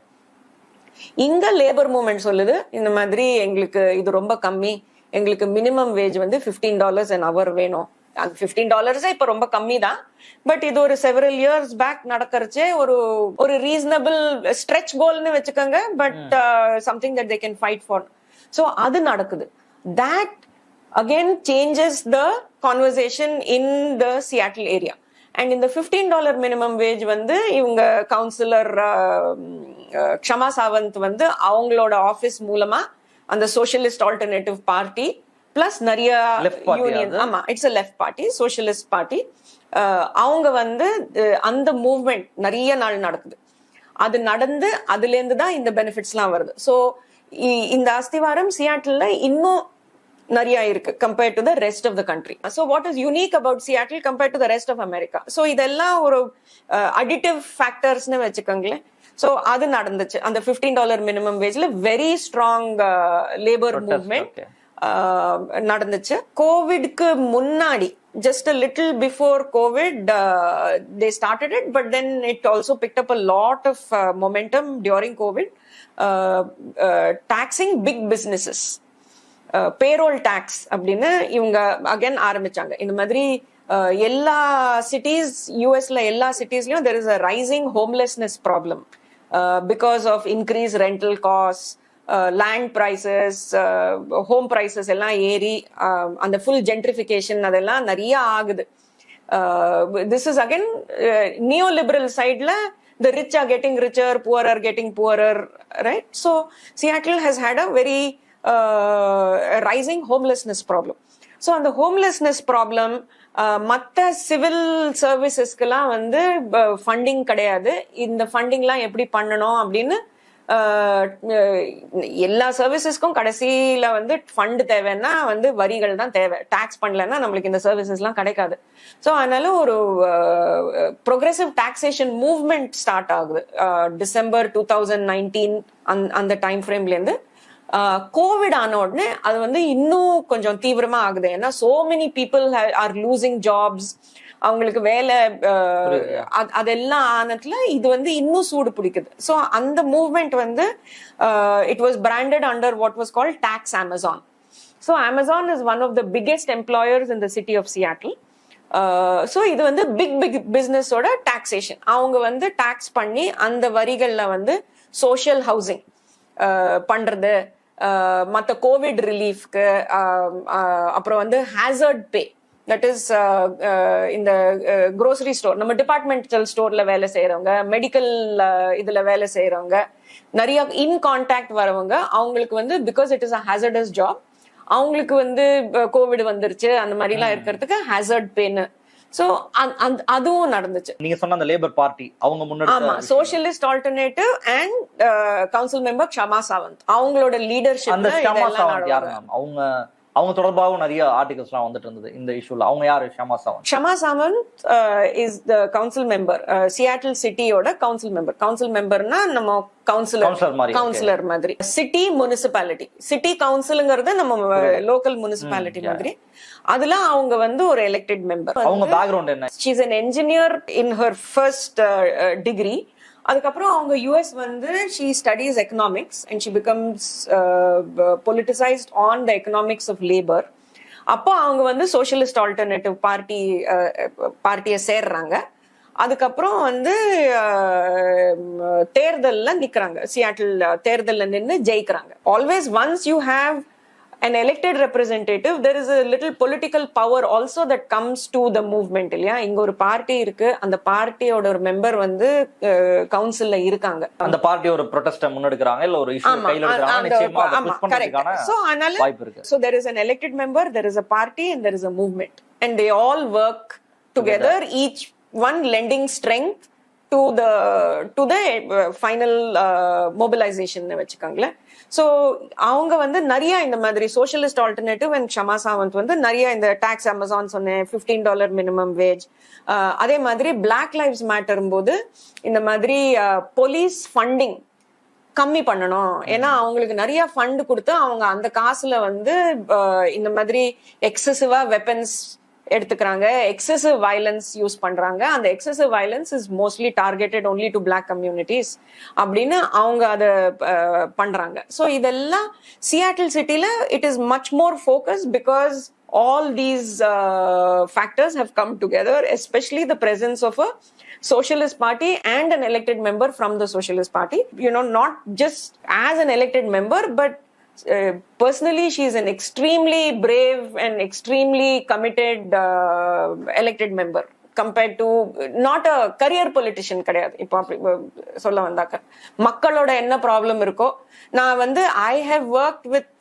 இங்க labour movement சொல்லுது இந்த மாதிரி எங்களுக்கு இது ரொம்ப கம்மி, எங்களுக்கு மினிமம் வேஜ் வந்து $15 an hour வேணும். அது $15 இப்ப ரொம்ப கம்மி தான், பட் இது ஒரு செவரல் இயர்ஸ் பேக் நடக்கிறச்சே ஒரு ரீசனபிள் ஸ்ட்ரெச் கோல்னு வச்சுக்கோங்க, but something that they can fight for. So அது நடக்குது. That again changes the conversation in the Seattle area. And இந்த $15 மினிமம் வேஜ் வந்து இவங்க கவுன்சிலர் க்ஷமா சாவந்த் வந்து அவங்களோட ஆபீஸ் மூலமா அந்த சோஷியலிஸ்ட் ஆல்டர்னேட்டிவ் பார்ட்டி பிளஸ் நிறைய யூனியன், ஆமா it's a left party, socialist party, அவங்க வந்து அந்த மூவ்மெண்ட் நிறைய நாள் நடக்குது. அது நடந்து அதுல இருந்து தான் இந்த பெனிஃபிட்ஸ் எல்லாம் வருது. சோ இந்த அஸ்திவாரம் சியாட்டில்ல இன்னும் நிறைய இருக்கு compared to the rest of the country. So what is unique about Seattle compared to the rest of America? So இதெல்லாம் ஒரு அடிட்டிவ் ஃபேக்டர்ஸ்னு வச்சுக்கோங்களேன். சோ அது நடந்துச்சு. அந்த $15 மினிமம் வேஜ்ல வெரி ஸ்ட்ராங் லேபர் மூவ்மெண்ட் நடந்துச்சு. கோவிட்க்கு முன்னாடி, just a little before COVID, they started it, but then it also picked up a lot of momentum during COVID, taxing big businesses, payroll tax அப்படின்னு இவங்க again ஆரம்பிச்சாங்க. இந்த மாதிரி எல்லா சிட்டிஸ், யூஎஸ்ல எல்லா சிட்டிஸ்லயும் there is a rising homelessness problem because of increased rental costs, land prices, home prices எல்லாம் ஏறி அந்த ஃபுல் ஜென்ட்ரிஃபிகேஷன் அதெல்லாம் நிறைய ஆகுது. This is again neoliberal sideல the rich are getting richer, poor are getting poorer, right? So Seattle has had a very rising homelessness problem. So அந்த homelessness problem மற்ற civil சர்வீசஸ்க்கெல்லாம் வந்து funding கிடையாது. இந்த ஃபண்டிங்லாம் எப்படி பண்ணணும் அப்படின்னு எல்லா சர்வீசஸ்க்கும் கடைசியில வந்து ஃபண்ட் தேவைன்னா வந்து வரிகள் தான் தேவை. டாக்ஸ் பண்ணலன்னா நம்மளுக்கு இந்த சர்வீசஸ் எல்லாம் கிடைக்காது. ஸோ அதனால ஒரு ப்ரோக்ரெசிவ் டாக்ஸேஷன் மூவ்மெண்ட் ஸ்டார்ட் ஆகுது டிசம்பர் 2019 அந்த டைம் ஃப்ரேம்ல இருந்து. கோவிட் ஆன உடனே அது வந்து இன்னும் கொஞ்சம் தீவிரமா ஆகுது. ஏன்னா so many people are losing jobs, அவங்களுக்கு வேலை, அதெல்லாம் ஆனதுல இது வந்து இன்னும் சூடு பிடிக்குது. ஸோ அந்த மூவ்மெண்ட் வந்து it was branded under what was called tax Amazon. So Amazon is one of the biggest employers in the city of Seattle. So இது வந்து பிக் பிசினஸோட டாக்ஸேஷன். அவங்க வந்து டாக்ஸ் பண்ணி அந்த வரிகள்ல வந்து சோஷியல் ஹவுசிங், பண்றது, மற்ற கோவிட் ரிலீஃப்க்கு, அப்புறம் வந்து ஹேசர்ட் பே, தட் இஸ் இந்த grocery ஸ்டோர், நம்ம டிபார்ட்மெண்டல் ஸ்டோர்ல வேலை செய்யறவங்க, மெடிக்கல் இதுல வேலை செய்யறவங்க, நிறைய இன் கான்டாக்ட் வரவங்க, அவங்களுக்கு வந்து because it is a hazardous job, அவங்களுக்கு வந்து கோவிட் வந்துருச்சு அந்த மாதிரி எல்லாம் இருக்கிறதுக்கு ஹேசர்ட் பேன்னு. சோ அதுவும் நடந்துச்சு. நீங்க சொன்ன அந்த லேபர் பார்ட்டி அவங்க முன்னாடி, ஆமா, socialist alternative and council member Kshama Sawant, அவங்களோட லீடர்ஷிப். அந்த க்ஷமா சாவந்த் யாரு மேம்? அவங்க தொடர்பாகவும் நிறைய ஆர்டிகல்ஸ் எல்லாம் வந்துட்டு இருந்தது இந்த இஷ்யூல. அவங்க யாரு Kshama Sawant? Kshama Sawant is the council member, Seattle சிட்டியோட கவுன்சில் மெம்பர். கவுன்சில் மெம்பர்னா நம்ம கவுன்சிலர் மாதிரி. சிட்டி முனிசிபாலிட்டி, சிட்டி கவுன்சிலுங்கிறது நம்ம லோக்கல் முனிசிபாலிட்டி மாதிரி. அதுல அவங்க வந்து ஒரு எலெக்டட் மெம்பர். அவங்க பேக்ரவுண்ட் என்ன? She is an engineer in her first degree. அதுக்கப்புறம் அவங்க யூஎஸ் வந்து she studies economics and she becomes politicized on the economics of labor. அப்போ அவங்க வந்து சோஷியலிஸ்ட் ஆல்டர்னேட்டிவ் பார்ட்டியை சேர்றாங்க. அதுக்கப்புறம் வந்து தேர்தல்ல நிக்கிறாங்க, சியாட்டில் தேர்தல்ல நின்று ஜெயிக்கிறாங்க. Always once you have an elected representative, there is a little political power also that comes to the movement இல்லையா? இங்க ஒரு பார்ட்டி இருக்கு, அந்த பார்ட்டியோட ஒரு மெம்பர் வந்து கவுன்சில்ல இருக்காங்க, அந்த பார்ட்டி ஒரு ப்ரொடெஸ்ட முன்னெடுக்கறாங்க, இல்ல ஒரு இஷ்யூ கையில எடுக்கறாங்க, நிச்சயமா அதை புஷ் பண்றதுக்கான வாய்ப்பு இருக்கு. So there is an elected member, there is a party and there is a movement, and they all work together, each one lending strength to the final mobilization வச்சுக்காங்களே. சோ அவங்க வந்து நிறைய இந்த மாதிரி socialist alternative and Kshama Sawant வந்து நிறைய இந்த tax Amazon சொன்னேன், $15 மினிமம் வேஜ், அதே மாதிரி பிளாக் லைவ்ஸ் மேட்டர் போது இந்த மாதிரி போலீஸ் ஃபண்டிங் கம்மி பண்ணணும், ஏன்னா அவங்களுக்கு நிறைய ஃபண்ட் கொடுத்து அவங்க அந்த காசுல வந்து இந்த மாதிரி எக்ஸசிவா வெப்பன்ஸ் எடுத்துக்கிறாங்க, எக்ஸசிவ் வயலன்ஸ் யூஸ் பண்றாங்க. அந்த excessive violence is mostly targeted only to black communities அப்படின்னு அவங்க அதை பண்றாங்க. ஸோ இதெல்லாம் சியாட்டில் சிட்டில it is much more focus because all these factors have come together, especially the presence of a socialist party and an elected member from the socialist party, you know, not just as an elected member but personally she is an extremely brave and extremely committed elected member compared to not a career politician. கிடையாது. இப்போ சொல்ல வந்தாக்க மக்களோட என்ன problem இருக்கோ, நான் வந்து I have worked with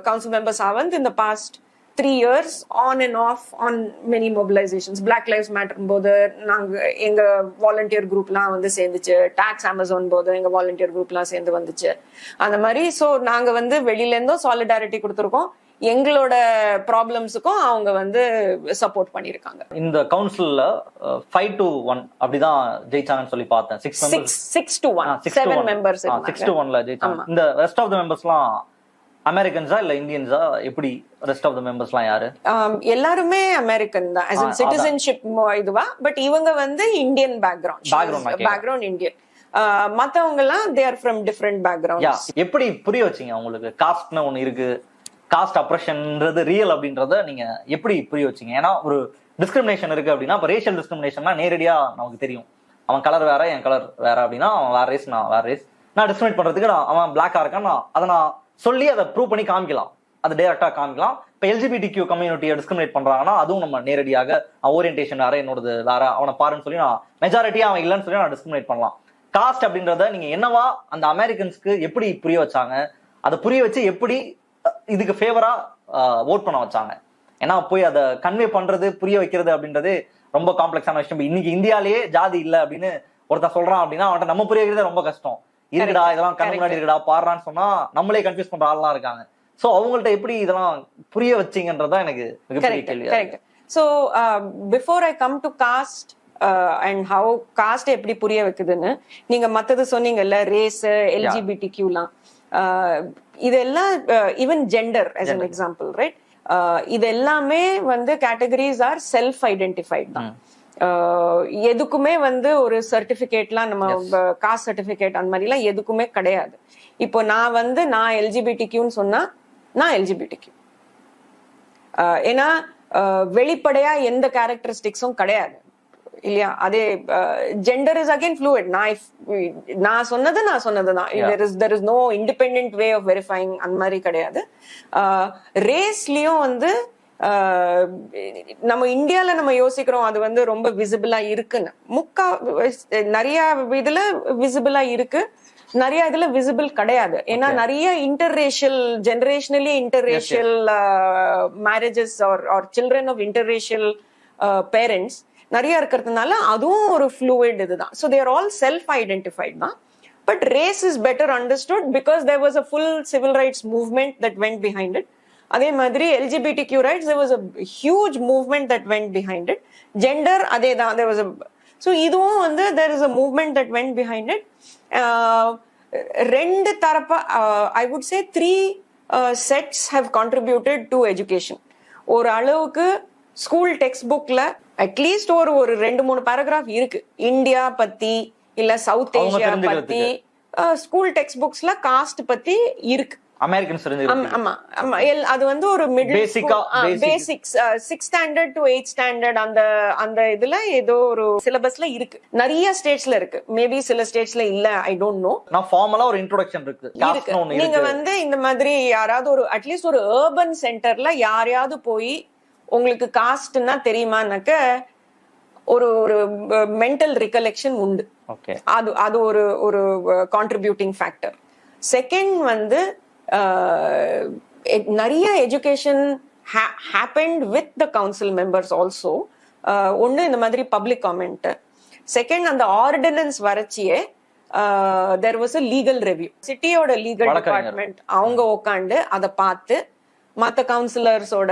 council member Savant in the past 3 years on and off on many mobilizations. Black Lives Matter போது நாங்க எங்க வாலண்டியர் குரூப்லாம் வந்து சேர்ந்துச்சு, டாக்ஸ் அமேசான் போது எங்க வாலண்டியர் குரூப்லாம் சேர்ந்து வந்துச்சு அந்த மாதிரி. ஸோ நாங்க வந்து வெளியில இருந்தும் சாலிடாரிட்டி கொடுத்துருக்கோம், எங்களோட ப்ராப்ளம்ஸுக்கும் அவங்க வந்து சப்போர்ட் பண்ணிருக்காங்க. இந்த கவுன்சில்ல 5-1 அப்படிதான் ஜெயிச்சாங்கன்னு சொல்லி பார்த்தேன். 6-1 7 மெம்பர்ஸ் 6-1ல ஜெயிச்சாங்க. இந்த ரெஸ்ட் ஆஃப் தி மெம்பர்ஸ்லாம் அமெரிக்கன்ஸா இல்ல இந்தியன்ஸா? எப்படி ரெஸ்ட் ஆஃப் தி மெம்பர்ஸ்லாம் யாரு? எல்லாருமே அமெரிக்கன் தான் as in citizenship இதுவா, பட் இவங்க வந்து இந்தியன் பேக்ரவுண்ட் இந்தியன். மத்தவங்க எல்லாம் they are from different backgrounds. எப்படி புரிய வச்சீங்க உங்களுக்கு காஸ்ட்னு ஒன்னு இருக்கு, காஸ்ட் அப்ரஷன்ன்றது ரியல் அப்படின்றத நீங்க எப்படி புரிய வச்சீங்க? ஏன்னா ஒரு டிஸ்கிரிமினேஷன் இருக்கு அப்படின்னா, இப்ப ரேஷியல் டிஸ்கிரிமினேஷன்னா நேரடியா நமக்கு தெரியும், அவன் கலர் வேற என் கலர் வேற அப்படின்னா, அவன் வேற ரேஸ் நான் வேற ரேஸ், நான் டிஸ்கிரிமினேட் பண்றதுக்கு அவன் பிளாக்கா இருக்கான், அதை நான் சொல்லி அதை ப்ரூவ் பண்ணி காமிக்கலாம், அதை டைரக்டா காமிக்கலாம். இப்ப எல்ஜிபிடிக்யூ கம்யூனிட்டியை டிஸ்கிரிமினேட் பண்றாங்கன்னா அதுவும் நம்ம நேரடியாக ஓரியன்டேஷன் வேற என்னோடது வேற, அவனை பாருன்னு சொல்லி நான் மெஜாரிட்டியா அவன் இல்லைன்னு சொல்லி நான் டிஸ்கிரிமினேட் பண்ணலாம். காஸ்ட் அப்படின்றத நீங்க என்னவா அந்த அமெரிக்கன்ஸ்க்கு எப்படி புரிய வச்சாங்க, அதை புரிய வச்சு எப்படி இதுக்கு ஃபேவரா ஓட் பண்ண வச்சாங்க? ஏன்னா போய் அதை கன்வே பண்றது புரிய வைக்கிறது அப்படின்றது ரொம்ப காம்ப்ளெக்ஸான விஷயம். இன்னைக்கு இந்தியாலேயே ஜாதி இல்லை அப்படின்னு ஒருத்தன் சொல்றான் அப்படின்னா அவன்கிட்ட நம்ம புரிய வைக்கிறது ரொம்ப கஷ்டம். இருக்குடா இதெல்லாம் கண்ணு முன்னாடி இருக்குடா பாடுறான்னு சொன்னா நம்மளே கன்ஃபியூஸ் பண்ற ஆள்லாம் இருக்காங்க. சோ அவங்கள்ட்ட எப்படி இதெல்லாம் புரிய வச்சீங்கன்றதா எனக்கு மிகப்பெரிய கேள்வி. So before I come to cost and how cost எப்படி புரிய வைக்குதுன்னு, நீங்க மத்தது சொன்னீங்கல்ல, ரேஸ், எல்ஜிபிடிக்யூலாம், இதெல்லாம் even gender as an example, right? இது எல்லாமே வந்து கேட்டகரிஸ் ஆர் செல்ஃப் ஐடென்டிஃபைட் தான். எதுக்குமே வந்து ஒரு சர்டிபிகேட்லாம் நம்ம காஸ்ட் சர்டிபிகேட் அந்த மாதிரி எல்லாம் எதுக்குமே கிடையாது. இப்போ நான் எல்ஜிபிடிக்யூன்னு சொன்னா நான் எல்ஜிபிடிக்யூ, ஏன்னா வெளிப்படையா எந்த கேரக்டரிஸ்டிக்ஸும் கிடையாது. இல்லையா? அதே ஜெண்டர் இஸ் அகைன் ஃப்ளூயிட். நான் சொன்னதுதான். there is no independent way of verifying. அந்த மாதிரி கிடையாது. ரேஸ்லயும் வந்து நம்ம இந்தியால நம்ம யோசிக்கிறோம் அது வந்து ரொம்ப விசிபிளா இருக்குன்னு. நிறைய இதுல விசிபிளா இருக்கு, நிறைய இதுல விசிபிள் கிடையாது. ஏன்னா நிறைய interracial, generationally interracial marriages or children of interracial parents நிறைய இருக்கிறதுனால அதுவும் ஒரு ஃப்ளூயிட் இதுதான். So they're all self identified தான். But race is better understood because there was a full civil rights movement that went behind it. அதே மாதிரி LGBTQ rights, there was a huge movement that went behind it. Gender, அதே தான், there was a, so இதுவும் வந்து there is a movement that went behind it. ரெண்டு தரப்பா I would say 3 sets have contributed to education. ஒரு அளவுக்கு school text புக்ல at least ஒரு 2-3 paragraph இருக்கு இந்தியா பத்தி இல்ல சவுத் ஏசியா பத்தி. ஸ்கூல் டெக்ஸ்ட் புக்ஸ்ல காஸ்ட் பத்தி இருக்கு. அமெரிக்கன்ஸ் அது வந்து ஒரு basics 6th standard to 8th standard அந்த இதுல ஏதோ ஒரு சிலபஸ்ல இருக்கு. நிறைய ஸ்டேட்ஸ்ல இருக்கு, மேபி சில ஸ்டேட்ஸ்ல இல்ல, ஐ டோன்ட் நோ. நான் ஃபார்மலா ஒரு இன்ட்ரோடக்ஷன் இருக்கு. நீங்க வந்து இந்த மாதிரி யாராவது ஒரு அட்லீஸ்ட் ஒரு அர்பன் சென்டர்ல யாரையாவது போய் உங்களுக்கு காஸ்ட்னா தெரியுமானாக்க ஒரு மென்டல் ரிகலெக்ஷன் உண்டு. அது ஒரு கான்ட்ரிபியூட்டிங் ஃபேக்டர். செகண்ட் வந்து நிறைய education happened with the council members also. ஒன்னு இந்த மாதிரி பப்ளிக் காமெண்ட். செகண்ட், அந்த ஆர்டினன்ஸ் வரச்சியே there was a legal review. சிட்டியோட லீகல் டிபார்ட்மெண்ட் அவங்க உட்காந்து அதை பார்த்து மற்ற கவுன்சிலர்ஸோட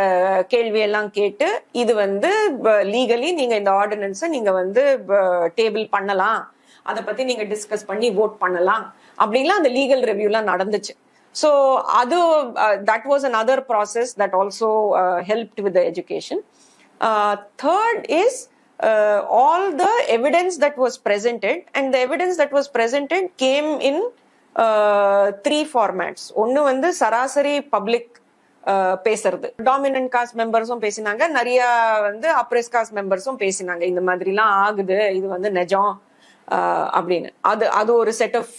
கேள்வி எல்லாம் கேட்டு இது வந்து லீகலி நீங்க இந்த ஆர்டினன்ஸை நீங்க வந்து டேபிள் பண்ணலாம், அதை பத்தி நீங்க டிஸ்கஸ் பண்ணி ஓட் பண்ணலாம் அப்படின்லாம் அந்த லீகல் ரிவ்யூலாம் நடந்துச்சு. So that was another process that also helped with the education. Third is all the evidence that was presented, and the evidence that was presented came in 3 formats. ஒன்னு வந்து சராசரி public பேசுறது, dominant cost மெம்பர்ஸும் பேசினாங்க, நிறைய வந்து அப்ரெஸ் cost மெம்பர்ஸும் பேசினாங்க இந்த மாதிரிலாம் ஆகுது, இது வந்து நிஜம் அப்படின்னு. அது ஒரு set of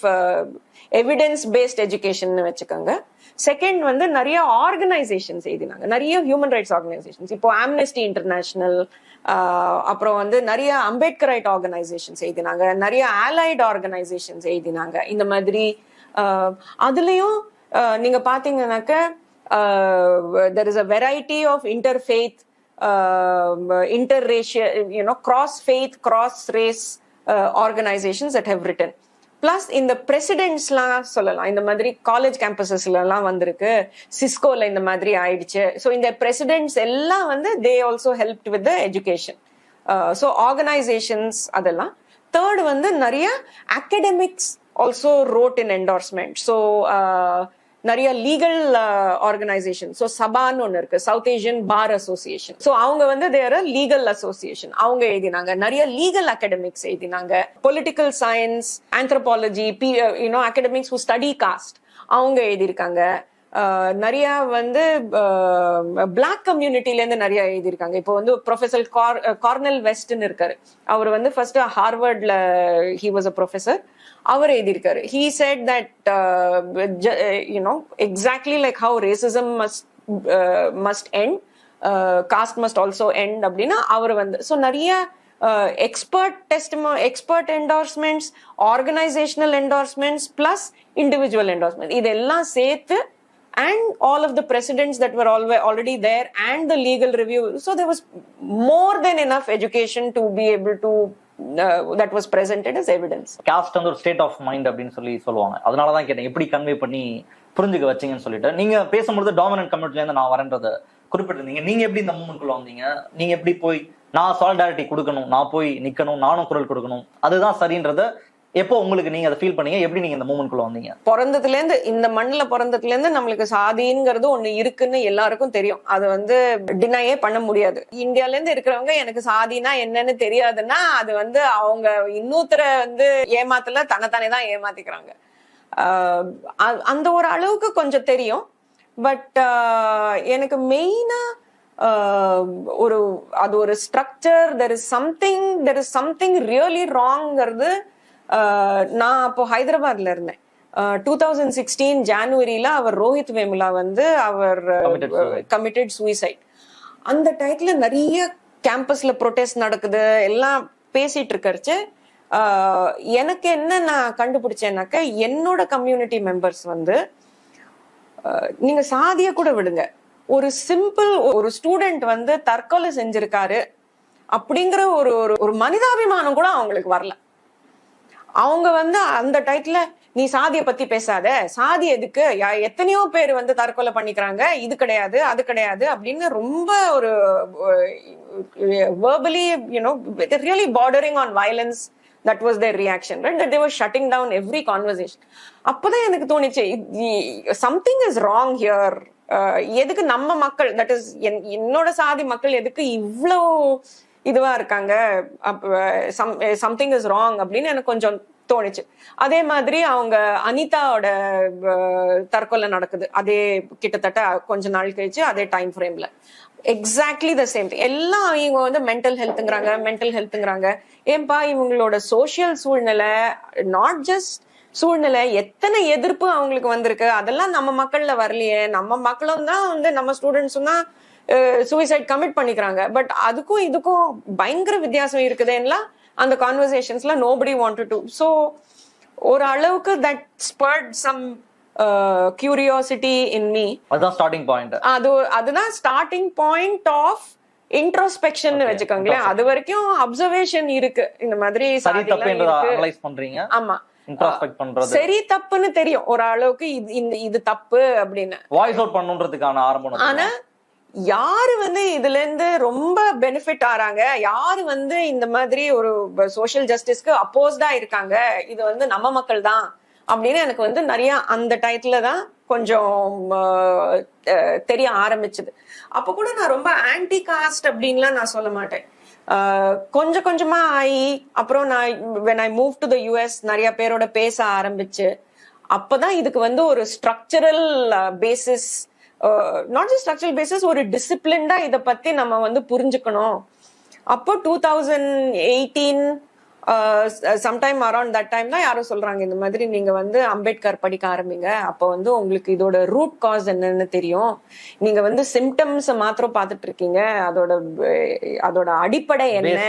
evidence based education வச்சுக்கோங்க. செகண்ட் வந்து நிறைய ஆர்கனைசேஷன்ஸ் எழுதினாங்க, நிறைய ஹியூமன் ரைட்ஸ் ஆர்கனைசேஷன்ஸ். இப்போ ஆம்னஸ்டி இன்டர்நேஷனல், அப்புறம் வந்து நிறைய அம்பேத்கரைட் ஆர்கனைசேஷன்ஸ் எழுதினாங்க, நிறைய ஆலைட் ஆர்கனைசேஷன்ஸ் எழுதினாங்க இந்த மாதிரி. அதுலயும் நீங்க பாத்தீங்கன்னாக்க there is a variety of interfaith, interracial, cross-faith, cross-race organizations that have written. Plus இந்த பிரசிடென்ட்ஸ்லாம் சொல்லலாம், இந்த மாதிரி காலேஜ் கேம்பஸஸ்ல எல்லாம் வந்திருக்கு, சிஸ்கோல இந்த மாதிரி ஆயிடுச்சு. ஸோ இந்த பிரசிடென்ட்ஸ் எல்லாம் வந்து they also helped with the education. So organisations அதெல்லாம். தேர்ட் வந்து நிறைய academics also wrote in endorsement. So நிறைய லீகல் ஆர்கனைசேஷன். ஸோ சபான்னு ஒன்று இருக்கு, South Asian bar association. So அவங்க வந்து தேர் லீகல் அசோசியேஷன், அவங்க எழுதினாங்க. நிறைய லீகல் அகடமிக்ஸ் எழுதினாங்க, political science, anthropology, academics who study caste அவங்க எழுதியிருக்காங்க. நிறைய வந்து பிளாக் கம்யூனிட்டில இருந்து நிறைய எழுதியிருக்காங்க. இப்போ வந்து ப்ரொஃபசர் கார்னல் வெஸ்ட்னு இருக்காரு, அவர் வந்து ஃபர்ஸ்ட் ஹார்வர்ட்ல ஹி வாஸ் அ ப்ரொஃபசர். அவர் எழுதியிருக்காரு. He said that exactly like how racism must end, caste must also end அப்படின்னா அவர் வந்து. ஸோ நிறைய expert என்டோர்ஸ்மெண்ட்ஸ், organisational என்டோர்ஸ்மெண்ட்ஸ் plus individual endorsement, இதெல்லாம் சேர்த்து, and all of the precedents that were already there and the legal review. So there was more than enough education to be able to that was presented as evidence. Caste வந்து ஒரு state of mind அப்படின்னு சொல்லுவாங்க. அதனால தான் கேட்டேன் எப்படி convey பண்ணி புரிஞ்சுக்க வச்சீங்கன்னு சொல்லிட்டு. நீங்க பேசும்போது டாமினன்ட் கம்யூனிட்டில இருந்து நான் வரேன்றதை குறிப்பிட்டிருந்தீங்க. நீங்க எப்படி இந்த மூவ்மெண்ட்குள்ள வந்தீங்க? நீங்க எப்படி போய் நான் சாலிடாரிட்டி கொடுக்கணும், நான் போய் நிக்கணும், நானும் குரல் கொடுக்கணும், அதுதான் சரின்றத எப்போ உங்களுக்கு நீங்க அதை ஃபீல் பண்ணீங்க? எப்படி நீங்க இந்த மூவ்மெண்ட்குள்ள வந்தீங்க? பிறந்ததுல இருந்து, இந்த மண்ணுல பிறந்ததுல இருந்து நம்மளுக்கு சாதிங்கிறது ஒண்ணு இருக்குன்னு எல்லாருக்கும் தெரியும். அது வந்து டினையே பண்ண முடியாது. இந்தியால இருந்து இருக்கிறவங்க எனக்கு சாதினா என்னன்னு தெரியாதுன்னா அது வந்து அவங்க இன்னொருத்தர வந்து ஏமாத்தல, தன்னைத்தானே தான் ஏமாத்திக்கிறாங்க. அந்த ஒரு அளவுக்கு கொஞ்சம் தெரியும். பட் எனக்கு மெயினா ஒரு அது ஒரு structure, there is something really ராங்கிறது. நான் அப்போ ஹைதராபாத்ல இருந்தேன். 2016 ஜான்வரியில அவர் ரோஹித் வேமுலா வந்து அவர் கமிட்டட் சூசைட். அந்த டைத்துல நிறைய கேம்பஸ்ல ப்ரொடெஸ்ட் நடக்குது, எல்லாம் பேசிட்டு இருக்கறச்சு. எனக்கு என்ன நான் கண்டுபிடிச்சேன்னாக்க, என்னோட கம்யூனிட்டி மெம்பர்ஸ் வந்து, நீங்க சாதிய கூட விடுங்க, ஒரு சிம்பிள் ஒரு ஸ்டூடெண்ட் வந்து தற்கொலை செஞ்சிருக்காரு அப்படிங்கிற ஒரு ஒரு மனிதாபிமானம் கூட அவங்களுக்கு வரல. அவங்க வந்து அந்த டைத்துல நீ சாதிய பத்தி பேசாத, சாதி எதுக்கு, எத்தனையோ பேர் வந்து தற்கொலை பண்ணிக்கிறாங்க, இது கிடையாது அது கிடையாது அப்படின்னு ரொம்ப ஒரு verbally, really bordering on violence. That was their reaction, right? That they were shutting down every conversation. அப்பதான் எனக்கு தோணுச்சு, something is wrong here. எதுக்கு நம்ம மக்கள், தட் இஸ் என்னோட சாதி மக்கள் எதுக்கு இவ்வளோ இதுவா இருக்காங்க, சம்திங் இஸ் ராங் அப்படின்னு எனக்கு கொஞ்சம் தோணுச்சு. அதே மாதிரி அவங்க அனிதாவோட தற்கொலை நடக்குது, அதே கிட்டத்தட்ட கொஞ்ச நாள் கழிச்சு அதே டைம் ஃப்ரேம்ல எக்ஸாக்ட்லி த சேம் திங். எல்லாம் இவங்க வந்து மென்டல் ஹெல்த்துங்கிறாங்க. ஏன்பா இவங்களோட சோசியல் சூழ்நிலை, நாட் ஜஸ்ட் சூழ்நிலை, எத்தனை எதிர்ப்பு அவங்களுக்கு வந்திருக்கு, அதெல்லாம் நம்ம மக்கள்ல வரலையே. நம்ம மக்களும் தான் வந்து நம்ம ஸ்டூடெண்ட்ஸும் தான் சூசைட் கமிட் பண்ணிக்கிறாங்க. பட் அதுக்கும் இதுக்கும் பயங்கர வித்தியாசம் இருக்குதுன்னா அந்த கான்வர்சேஷன்ஸ்ல நோபடி வாண்டட் டு. ஸோ ஒரு அளவுக்கு that spurred some curiosity in me. அதுதான் ஸ்டார்டிங் பாயிண்ட். அதுதான் ஸ்டார்டிங் பாயிண்ட் ஆஃப் இன்ட்ரோஸ்பெக்ஷன் வச்சுக்கோங்களேன். அது வரைக்கும் அப்சர்வேஷன் இருக்கு, இந்த மாதிரி சரி தப்புன்றத அனலைஸ் பண்றீங்க. ஆமா, இன்ட்ரோஸ்பெக்ட் பண்றது சரி தப்புன்னு தெரியும் ஒரு அளவுக்கு, இது தப்பு அப்படின்னு வாய்ஸ் அவுட் பண்ணுன்றதுக்கான ஆரம்பம். ஆனா யாரு வந்து இதுல இருந்து ரொம்ப பெனிஃபிட் ஆறாங்க, யாரு வந்து இந்த மாதிரி ஒரு சோசியல் ஜஸ்டிஸ்க்கு அப்போஸ்டா இருக்காங்க, இது வந்து நம்ம மக்கள் தான் அப்படின்னு எனக்கு வந்து நிறைய அந்த டைத்துல தான் கொஞ்சம் தெரிய ஆரம்பிச்சது. அப்ப கூட நான் ரொம்ப ஆன்டி காஸ்ட் அப்படின்லாம் நான் சொல்ல மாட்டேன். கொஞ்சம் கொஞ்சமா ஆகி அப்புறம் நான் when I moved to the US நிறைய பேரோட பேச ஆரம்பிச்சு, அப்பதான் இதுக்கு வந்து ஒரு structural basis, not just structural basis, ஒரு டிசிப்ளின்டா இதை பத்தி நம்ம வந்து புரிஞ்சுக்கணும். அப்போ 2018 சம்டைம் அரௌண்ட் தட் டைம் தான் யாரும் சொல்றாங்க, இந்த மாதிரி நீங்க வந்து அம்பேத்கர் படிக்க ஆரம்பிங்க, அப்போ வந்து உங்களுக்கு இதோட ரூட் காஸ் என்னன்னு தெரியும், நீங்க வந்து சிம்டம்ஸ் மாத்திரம் பார்த்துட்டு இருக்கீங்க, அதோட அடிப்படை என்ன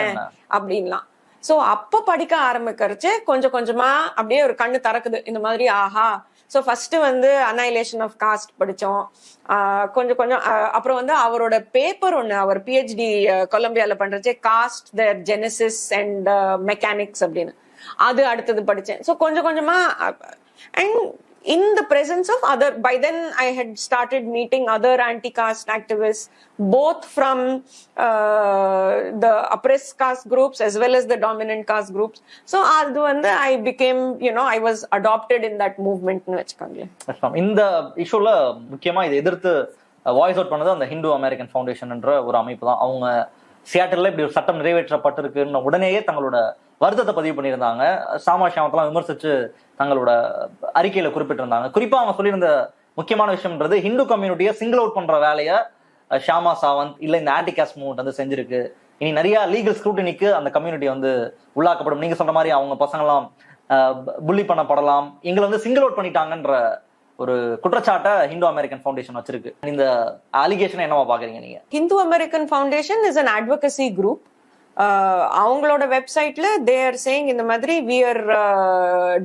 அப்படின்லாம். சோ அப்ப படிக்க ஆரம்பிக்கிறச்சு கொஞ்சம் கொஞ்சமா அப்படியே ஒரு கண்ணு திறக்குது, இந்த மாதிரி ஆஹா. ஸோ ஃபர்ஸ்ட் வந்து அனைலேஷன் ஆஃப் காஸ்ட் படித்தோம், கொஞ்சம் கொஞ்சம். அப்புறம் வந்து அவரோட பேப்பர் ஒன்று, அவர் பிஹெச்டி கொலம்பியால பண்றச்சே, caste the genesis and mechanics அப்படின்னு, அது அடுத்தது படித்தேன். ஸோ கொஞ்சம் கொஞ்சமா, and in the presence of other, by then I had started meeting other anti-caste activists, both from the oppressed caste groups as well as the dominant caste groups. So adu vanda I became, I was adopted in that movement nu vechukanga. இந்த இஷ்யூல முக்கியமா இதை எதிர்த்து voice out பண்ணது அந்த Hindu American foundation என்ற ஒரு அமைப்பு தான். அவங்க சியாட்டில்ல இப்படி ஒரு சட்டம் நிறைவேற்றப்பட்டிருக்குன்னு உடனேயே தங்களோட வருத்தத்தை பதிவு பண்ணியிருந்தாங்க. சாமாஷியாமத்தெல்லாம் விமர்சிச்சு தங்களோட அறிக்கையில குறிப்பிட்டிருந்தாங்க. குறிப்பா அவங்க சொல்லியிருந்த முக்கியமான விஷயம்ன்றது, ஹிந்து கம்யூனிட்டியை சிங்கிள் அவுட் பண்ற வேலையை ஷாமா சாவந்த் இல்ல இந்த ஆன்டிகாஸ்ட் மூவ்மெண்ட் வந்து செஞ்சிருக்கு. இனி நிறைய லீகல் ஸ்க்ரூட்டினிக்கு அந்த கம்யூனிட்டி வந்து உள்ளாக்கப்படும். நீங்க சொல்ற மாதிரி அவங்க பசங்களாம் புள்ளி பண்ணப்படலாம், எங்களை வந்து சிங்கிள் அவுட் பண்ணிட்டாங்கன்ற ஒரு குற்றச்சாட்டை ஹிந்து அமெரிக்கன் ஃபவுண்டேஷன் வச்சிருக்கு. இந்த அலிகேஷன் என்னவா பாக்குறீங்க நீங்க? Hindu American foundation is an advocacy group. அவங்களோட வெப்சைட்ல they are saying இந்த மாதிரி we are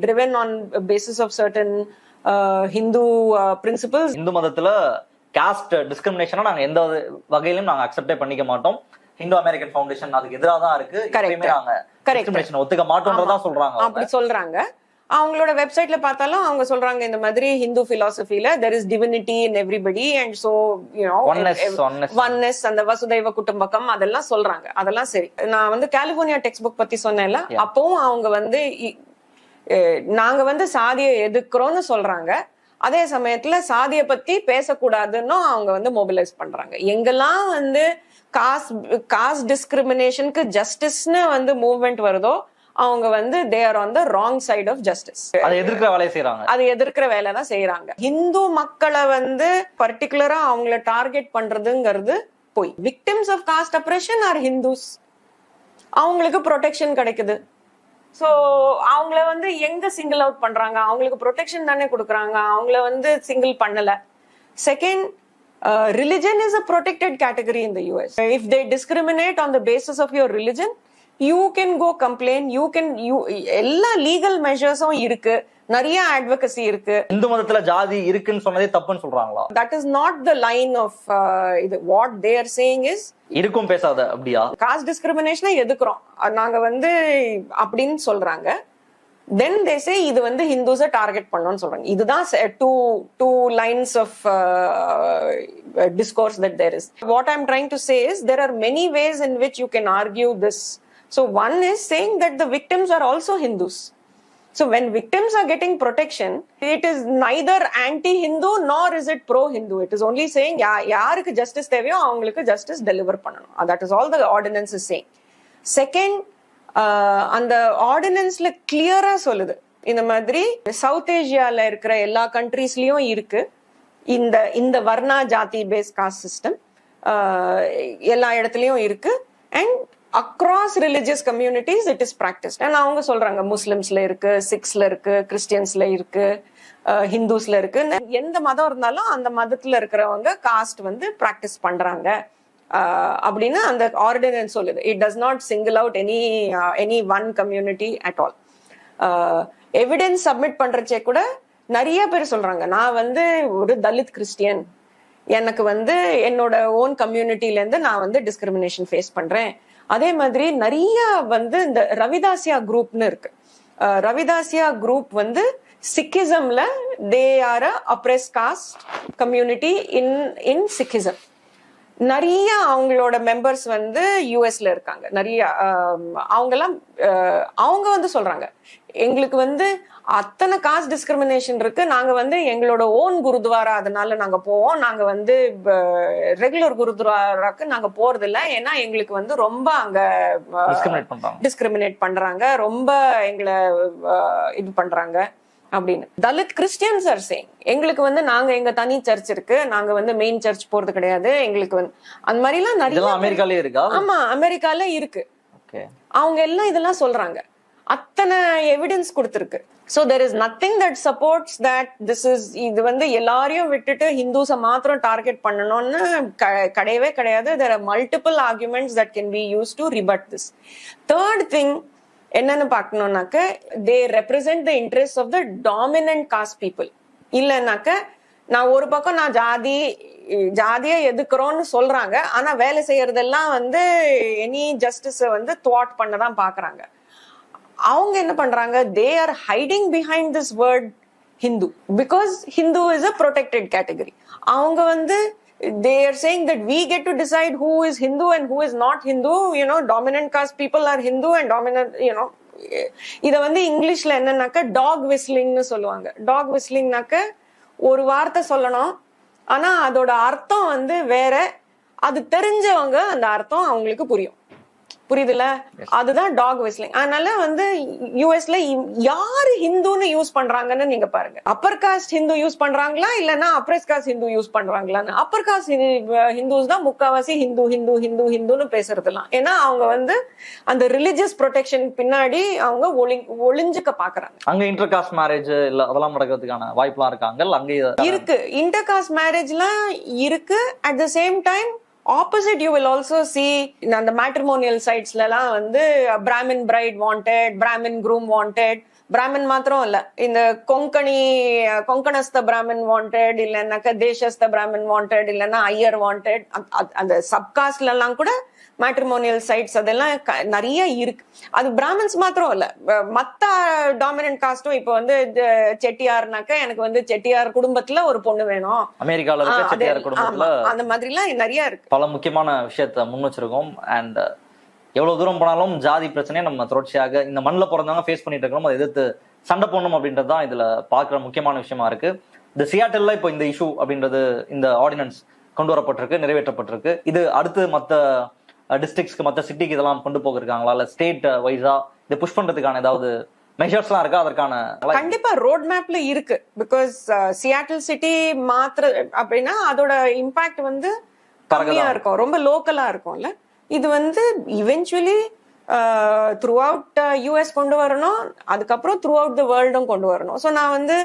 driven on basis of certain Hindu principles. Hindu மதத்துல காஸ்ட் டிஸ்கிரிமினேஷனை நாங்க எந்த வகையிலும் நாங்க அக்செப்டே பண்ணிக்க மாட்டோம். ஹிந்து அமெரிக்கன் ஃபவுண்டேஷன் அதுக்கு எதிராக தான் இருக்கு. நாங்க டிஸ்கிரிமினேஷன் ஒத்துக்க மாட்டோம்ன்றதா சொல்றாங்க. அப்படி சொல்றாங்க. அவங்களோட வெப்சைட்ல பார்த்தாலும் அவங்க சொல்றாங்க இந்த மாதிரி Hindu பிலாசபில there is divinity in everybody and so oneness அந்த வசுதைவ குடும்பகம் அதெல்லாம் சொல்றாங்க. அதெல்லாம் சரி. நான் வந்து கலிபோர்னியா டெக்ஸ்ட் புக் பத்தி சொன்னேன்ல, அப்பவும் அவங்க வந்து நாங்க வந்து சாதியை எதிர்க்கிறோம்னு சொல்றாங்க. அதே சமயத்துல சாதியை பத்தி பேசக்கூடாதுன்னு அவங்க வந்து மொபிலைஸ் பண்றாங்க. எங்கெல்லாம் வந்து காஸ்ட் டிஸ்கிரிமினேஷனுக்கு ஜஸ்டிஸ்னு வந்து மூவ்மெண்ட் வருதோ அவங்க வந்து they are on the wrong side of justice. அதை எதிர்க்கிற வேலையை செய்யறாங்க. அது எதிர்க்கிற வேலை தான் செய்யறாங்க. இந்து மக்களை வந்து பர்டிகுலரா அவங்கள டார்கெட் பண்றதுங்கிறது போய். Victims of caste oppression are Hindus. அவங்களுக்கு ப்ரொடெக்ஷன் கிடைக்குது. சோ அவங்கள வந்து எங்க சிங்கிள் அவுட் பண்றாங்க? அவங்களுக்கு ப்ரொடெக்ஷன் தானே கொடுக்குறாங்க, அவங்கள வந்து சிங்கிள் பண்ணல. Second, religion is a protected category in the US. If they discriminate on the basis of your religion, you can go complain. எல்லா லீகல் மெஷர்ஸும் இருக்கு, நிறைய அட்வொகசி இருக்கு. இந்து மதத்துல ஜாதி இருக்குன்னு சொன்னதே தப்புன்னு சொல்றாங்களா? That is not the line of what they are saying is இருக்கும் பேசாத அப்படியா? காஸ்ட் டிஸ்கிரிமினேஷனை எதுக்குறோம் நாங்க வந்து அப்படின்னு சொல்றாங்க. Then they say இது வந்து ஹிந்துஸை டார்கெட் பண்ணணும்னு சொல்றாங்க. இதுதான் two lines of discourse that there is. What I'm trying to say is there are many ways in which you can argue this. So one is saying that the victims are also Hindus. So when victims are getting protection, it is neither anti-Hindu nor is it pro-Hindu. It is only saying யாருக்கு justice தேவையோ அவங்களுக்கு justice deliver பண்ணணும். That is all the ordinance is saying. Second, அந்த ஆர்டினன்ஸ்ல கிளியரா சொல்லுது, இந்த மாதிரி south ஏசியால இருக்கிற எல்லா கண்ட்ரீஸ்லயும் இருக்கு இந்த வர்ணா ஜாதி பேஸ் காஸ்ட் சிஸ்டம், எல்லா இடத்துலயும் இருக்கு. And across religious communities it is practice. And அவங்க சொல்றாங்க முஸ்லிம்ஸ்ல இருக்கு, சிக்ஸ்ல இருக்கு, கிறிஸ்டியன்ஸ்ல இருக்கு, ஹிந்துஸ்ல இருக்கு. எந்த மதம் இருந்தாலும் அந்த மதத்துல இருக்கிறவங்க காஸ்ட் வந்து பிராக்டிஸ் பண்றாங்க அப்படின்னு அந்த ஆர்டினன்ஸ் சொல்லுது. It does not single out any one community at all. Evidence submit பண்றச்சே கூட நிறைய பேர் சொல்றாங்க, நான் வந்து ஒரு தலித் கிறிஸ்டியன், எனக்கு வந்து என்னோட ஓன் கம்யூனிட்டில இருந்து நான் வந்து டிஸ்கிரிமினேஷன் ஃபேஸ் பண்றேன். அதே மாதிரி நிறைய வந்து இந்த ரவிதாசியா குரூப்னு இருக்கு. ரவிதாசியா குரூப் வந்து சிக்கிசம்ல they are oppressed caste community in Sikhism. நிறைய அவங்களோட மெம்பர்ஸ் வந்து யூஎஸ்ல இருக்காங்க. நிறைய அவங்க வந்து சொல்றாங்க, எங்களுக்கு வந்து அத்தனை காஸ்ட் டிஸ்கிரிமினேஷன் இருக்கு, நாங்க வந்து எங்களோட ஓன் குருத்வாரா அதனால நாங்க போவோம், நாங்க வந்து ரெகுலர் குருத்வாராக்கு நாங்க போறது இல்லை, ஏன்னா எங்களுக்கு வந்து ரொம்ப அங்க டிஸ்கிரிமினேட் பண்றாங்க, ரொம்ப எங்களை இது பண்றாங்க அப்படின்னு. தலித் கிறிஸ்டியன்ஸ் ஆர் சேயிங், எங்களுக்கு வந்து நாங்க எங்க தனி சர்ச் இருக்கு, நாங்க வந்து மெயின் சர்ச் போறது கிடையாது, எங்களுக்கு வந்து அந்த மாதிரி எல்லாம் நிறைய அமெரிக்காலே இருக்கா? ஆமா, அமெரிக்கால இருக்கு. அவங்க எல்லாம் இதெல்லாம் சொல்றாங்க, அத்தனை எவிடன்ஸ் கொடுத்திருக்கு. So there is nothing that supports that this is இது வந்து எல்லாரையும் விட்டுட்டு ஹிந்துஸை மாத்திரம் டார்கெட் பண்ணணும்னு கிடையவே கிடையாது. There are multiple arguments that can be used to rebut this. Third thing என்னன்னு பார்க்கணும்னாக்க, they represent the interests of the dominant caste people. இல்லைன்னாக்க நான் ஒரு பக்கம் நான் ஜாதியை எதுக்குறோம்னு சொல்றாங்க, ஆனா வேலை செய்யறதெல்லாம் வந்து எனி ஜஸ்டிஸ வந்து த்வாட் பண்ணதான் பாக்குறாங்க. அவங்க என்ன பண்றாங்க, they are hiding behind this word Hindu because Hindu is a protected category. அவங்க வந்து they are saying that we get to decide who is Hindu and who is not Hindu. You know, dominant caste people are Hindu and dominant, you know. இத வந்து இங்கிலீஷ்ல என்னன்னாக்க talk விஸ்லிங்னு சொல்லுவாங்க. Talk விஸ்லிங்னாக்க ஒரு வார்த்தை சொல்லணும், ஆனா அதோட அர்த்தம் வந்து வேற. அது தெரிஞ்சவங்க அந்த அர்த்தம் அவங்களுக்கு புரியும். புரியுதுல? அதுதான் டாக் விஸ்லிங். அதனால வந்து யூஎஸ்ல யாரு ஹிந்துன்னு யூஸ் பண்றாங்கன்னு நீங்க பாருங்க. அப்பர் காஸ்ட் ஹிந்து யூஸ் பண்றாங்களா இல்லன்னா அப்பர் காஸ்ட் ஹிந்து யூஸ் பண்றாங்களான்னு. அப்பர் காஸ்ட் ஹிந்துஸ் தான் முக்காவாசி ஹிந்து ஹிந்து ஹிந்து ஹிந்துன்னு பேசுறதுலாம். ஏன்னா அவங்க வந்து அந்த ரிலிஜியஸ் ப்ரொடெக்ஷன் பின்னாடி அவங்க ஒளிஞ்சுக்க பாக்குறாங்க. அங்க இன்டர் காஸ்ட் மேரேஜ் இல்ல அதெல்லாம் நடக்கிறதுக்கான வாய்ப்புலாம் இருக்காங்க. அங்க இருக்கு, இன்டர் காஸ்ட் மேரேஜ்லாம் இருக்கு. At the same time opposite you will also see அந்த matrimonial sites லலாம் வந்து Brahmin bride wanted, Brahmin groom wanted. Brahmin மாத்திரம் இல்ல, இந்த கொங்கணஸ்த பிராமின் வாண்டட், இல்லைன்னாக்க தேசஸ்த பிராமின் வாண்டட், இல்லைன்னா ஐயர் வாண்டட். அந்த சப்காஸ்ட்ல எல்லாம் கூட மேட்ரிமோனியல் சைட்ஸ் அதெல்லாம் நிறைய இருக்கு. அது பிராமின்ஸ் மாத்திரம் இல்ல, மத்த டாமினன்ட் காஸ்டும். இப்ப வந்து செட்டியார்னாக்க எனக்கு வந்து செட்டியார் குடும்பத்துல ஒரு பொண்ணு வேணும், அமெரிக்கால இருக்க செட்டியார் குடும்பத்துல அந்த மாதிரி எல்லாம் நிறைய இருக்கு. பல முக்கியமான விஷயத்த முன் வச்சிருக்கோம். அண்ட் எவ்வளவு தூரம் போனாலும் ஜாதி பிரச்சனையை நம்ம தொடர்ச்சியாக இந்த மண்ணில் பிறந்தவங்க ஃபேஸ் பண்ணிட்டு இருக்கணும், அதை எதிர்த்து சண்டை போடணும் அப்படின்றதுதான் இதுல பாக்குற முக்கியமான விஷயமா இருக்கு. இந்த சியாட்டில்ல இப்போ இந்த இஷ்யூ அப்படின்றது, இந்த ஆர்டினன்ஸ் கொண்டு வரப்பட்டிருக்கு, நிறைவேற்றப்பட்டிருக்கு. இது அடுத்து மற்ற டிஸ்ட்ரிக்ட்ஸ்க்கு, மற்ற சிட்டிக்கு இதெல்லாம் கொண்டு போயிருக்காங்களா, இல்ல ஸ்டேட் வைஸா இதை புஷ் பண்றதுக்கான ஏதாவது மெஷர்ஸ்லாம் இருக்கா? அதற்கான கண்டிப்பா ரோட் மேப்ல இருக்கு. பிகாஸ் சியாட்டில் சிட்டி மாத்திர அப்படின்னா அதோட இம்பாக்ட் வந்து கம்மியா இருக்கும், ரொம்ப லோக்கலா இருக்கும்ல. இது வந்து இவென்ச்சுவலி த்ரூ அவுட் யூஎஸ் கொண்டு வரணும், அதுக்கப்புறம் த்ரூ அவுட் த வேர்ல்டும் கொண்டு வரணும். ஸோ நான் வந்து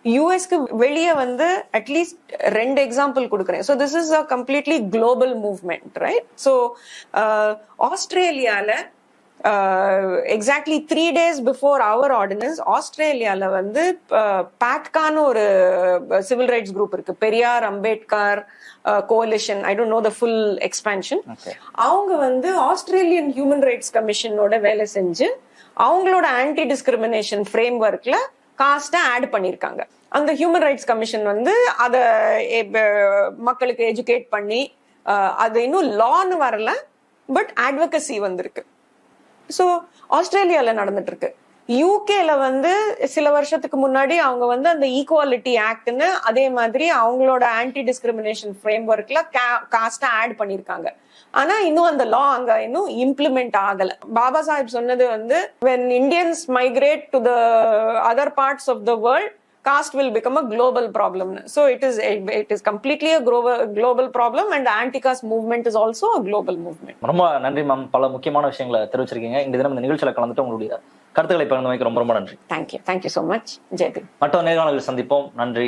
யூஎஸ்க்கு வெளியே வந்து அட்லீஸ்ட் 2 எக்ஸாம்பிள் கொடுக்குறேன். So this is a completely global movement, right? ஸோ ஆஸ்திரேலியால exactly 3 days before our ordinance ஆஸ்திரேலியால வந்து பேட்கான்னு ஒரு சிவில் ரைட்ஸ் குரூப் இருக்கு, Periyar Ambedkar coalition, I don't know the full expansion. அவங்க வந்து ஆஸ்திரேலியன் ஹியூமன் ரைட்ஸ் கமிஷனோட வேலை செஞ்சு அவங்களோட ஆன்டி டிஸ்கிரிமினேஷன் ஃப்ரேம் ஒர்க்ல காஸ்ட்டை ஆட் பண்ணிருக்காங்க. அந்த ஹியூமன் ரைட்ஸ் கமிஷன் வந்து அத மக்களுக்கு எஜுகேட் பண்ணி அது இன்னும் லான்னு வரல, பட் அட்வொகசி வந்திருக்கு. ஸோ ஆஸ்திரேலியால நடந்துட்டு இருக்கு. யூகேல வந்து சில வருஷத்துக்கு முன்னாடி அவங்க வந்து அந்த ஈக்குவாலிட்டி ஆக்ட்னு அதே மாதிரி அவங்களோட ஆன்டி டிஸ்கிரிமினேஷன் ஃப்ரேம் ஒர்க்ல காஸ்ட்டை ஆட் பண்ணிருக்காங்க. ஆனா இன்னும் அந்த லா அங்க இன்னும் இம்ப்ளிமெண்ட் ஆகல. பாபா சாஹிப் சொன்னது வந்து when Indians migrate to the other parts of the world, caste will become a global problem. So it is completely a global problem, and the anti-caste movement is also a global movement. ரொம்ப நன்றி ma'am, பல முக்கியமான விஷயங்களை தெரிவிச்சிருக்கீங்க. இந்த தினம் இந்த நிகழ்ச்சியில கலந்துட்டு உங்களுடைய கருத்துக்களை பகிர்ந்து வைக்க ரொம்ப ரொம்ப நன்றி. Thank you so much Jaydeep. மற்ற நேர்காணலில் சந்திப்போம். நன்றி.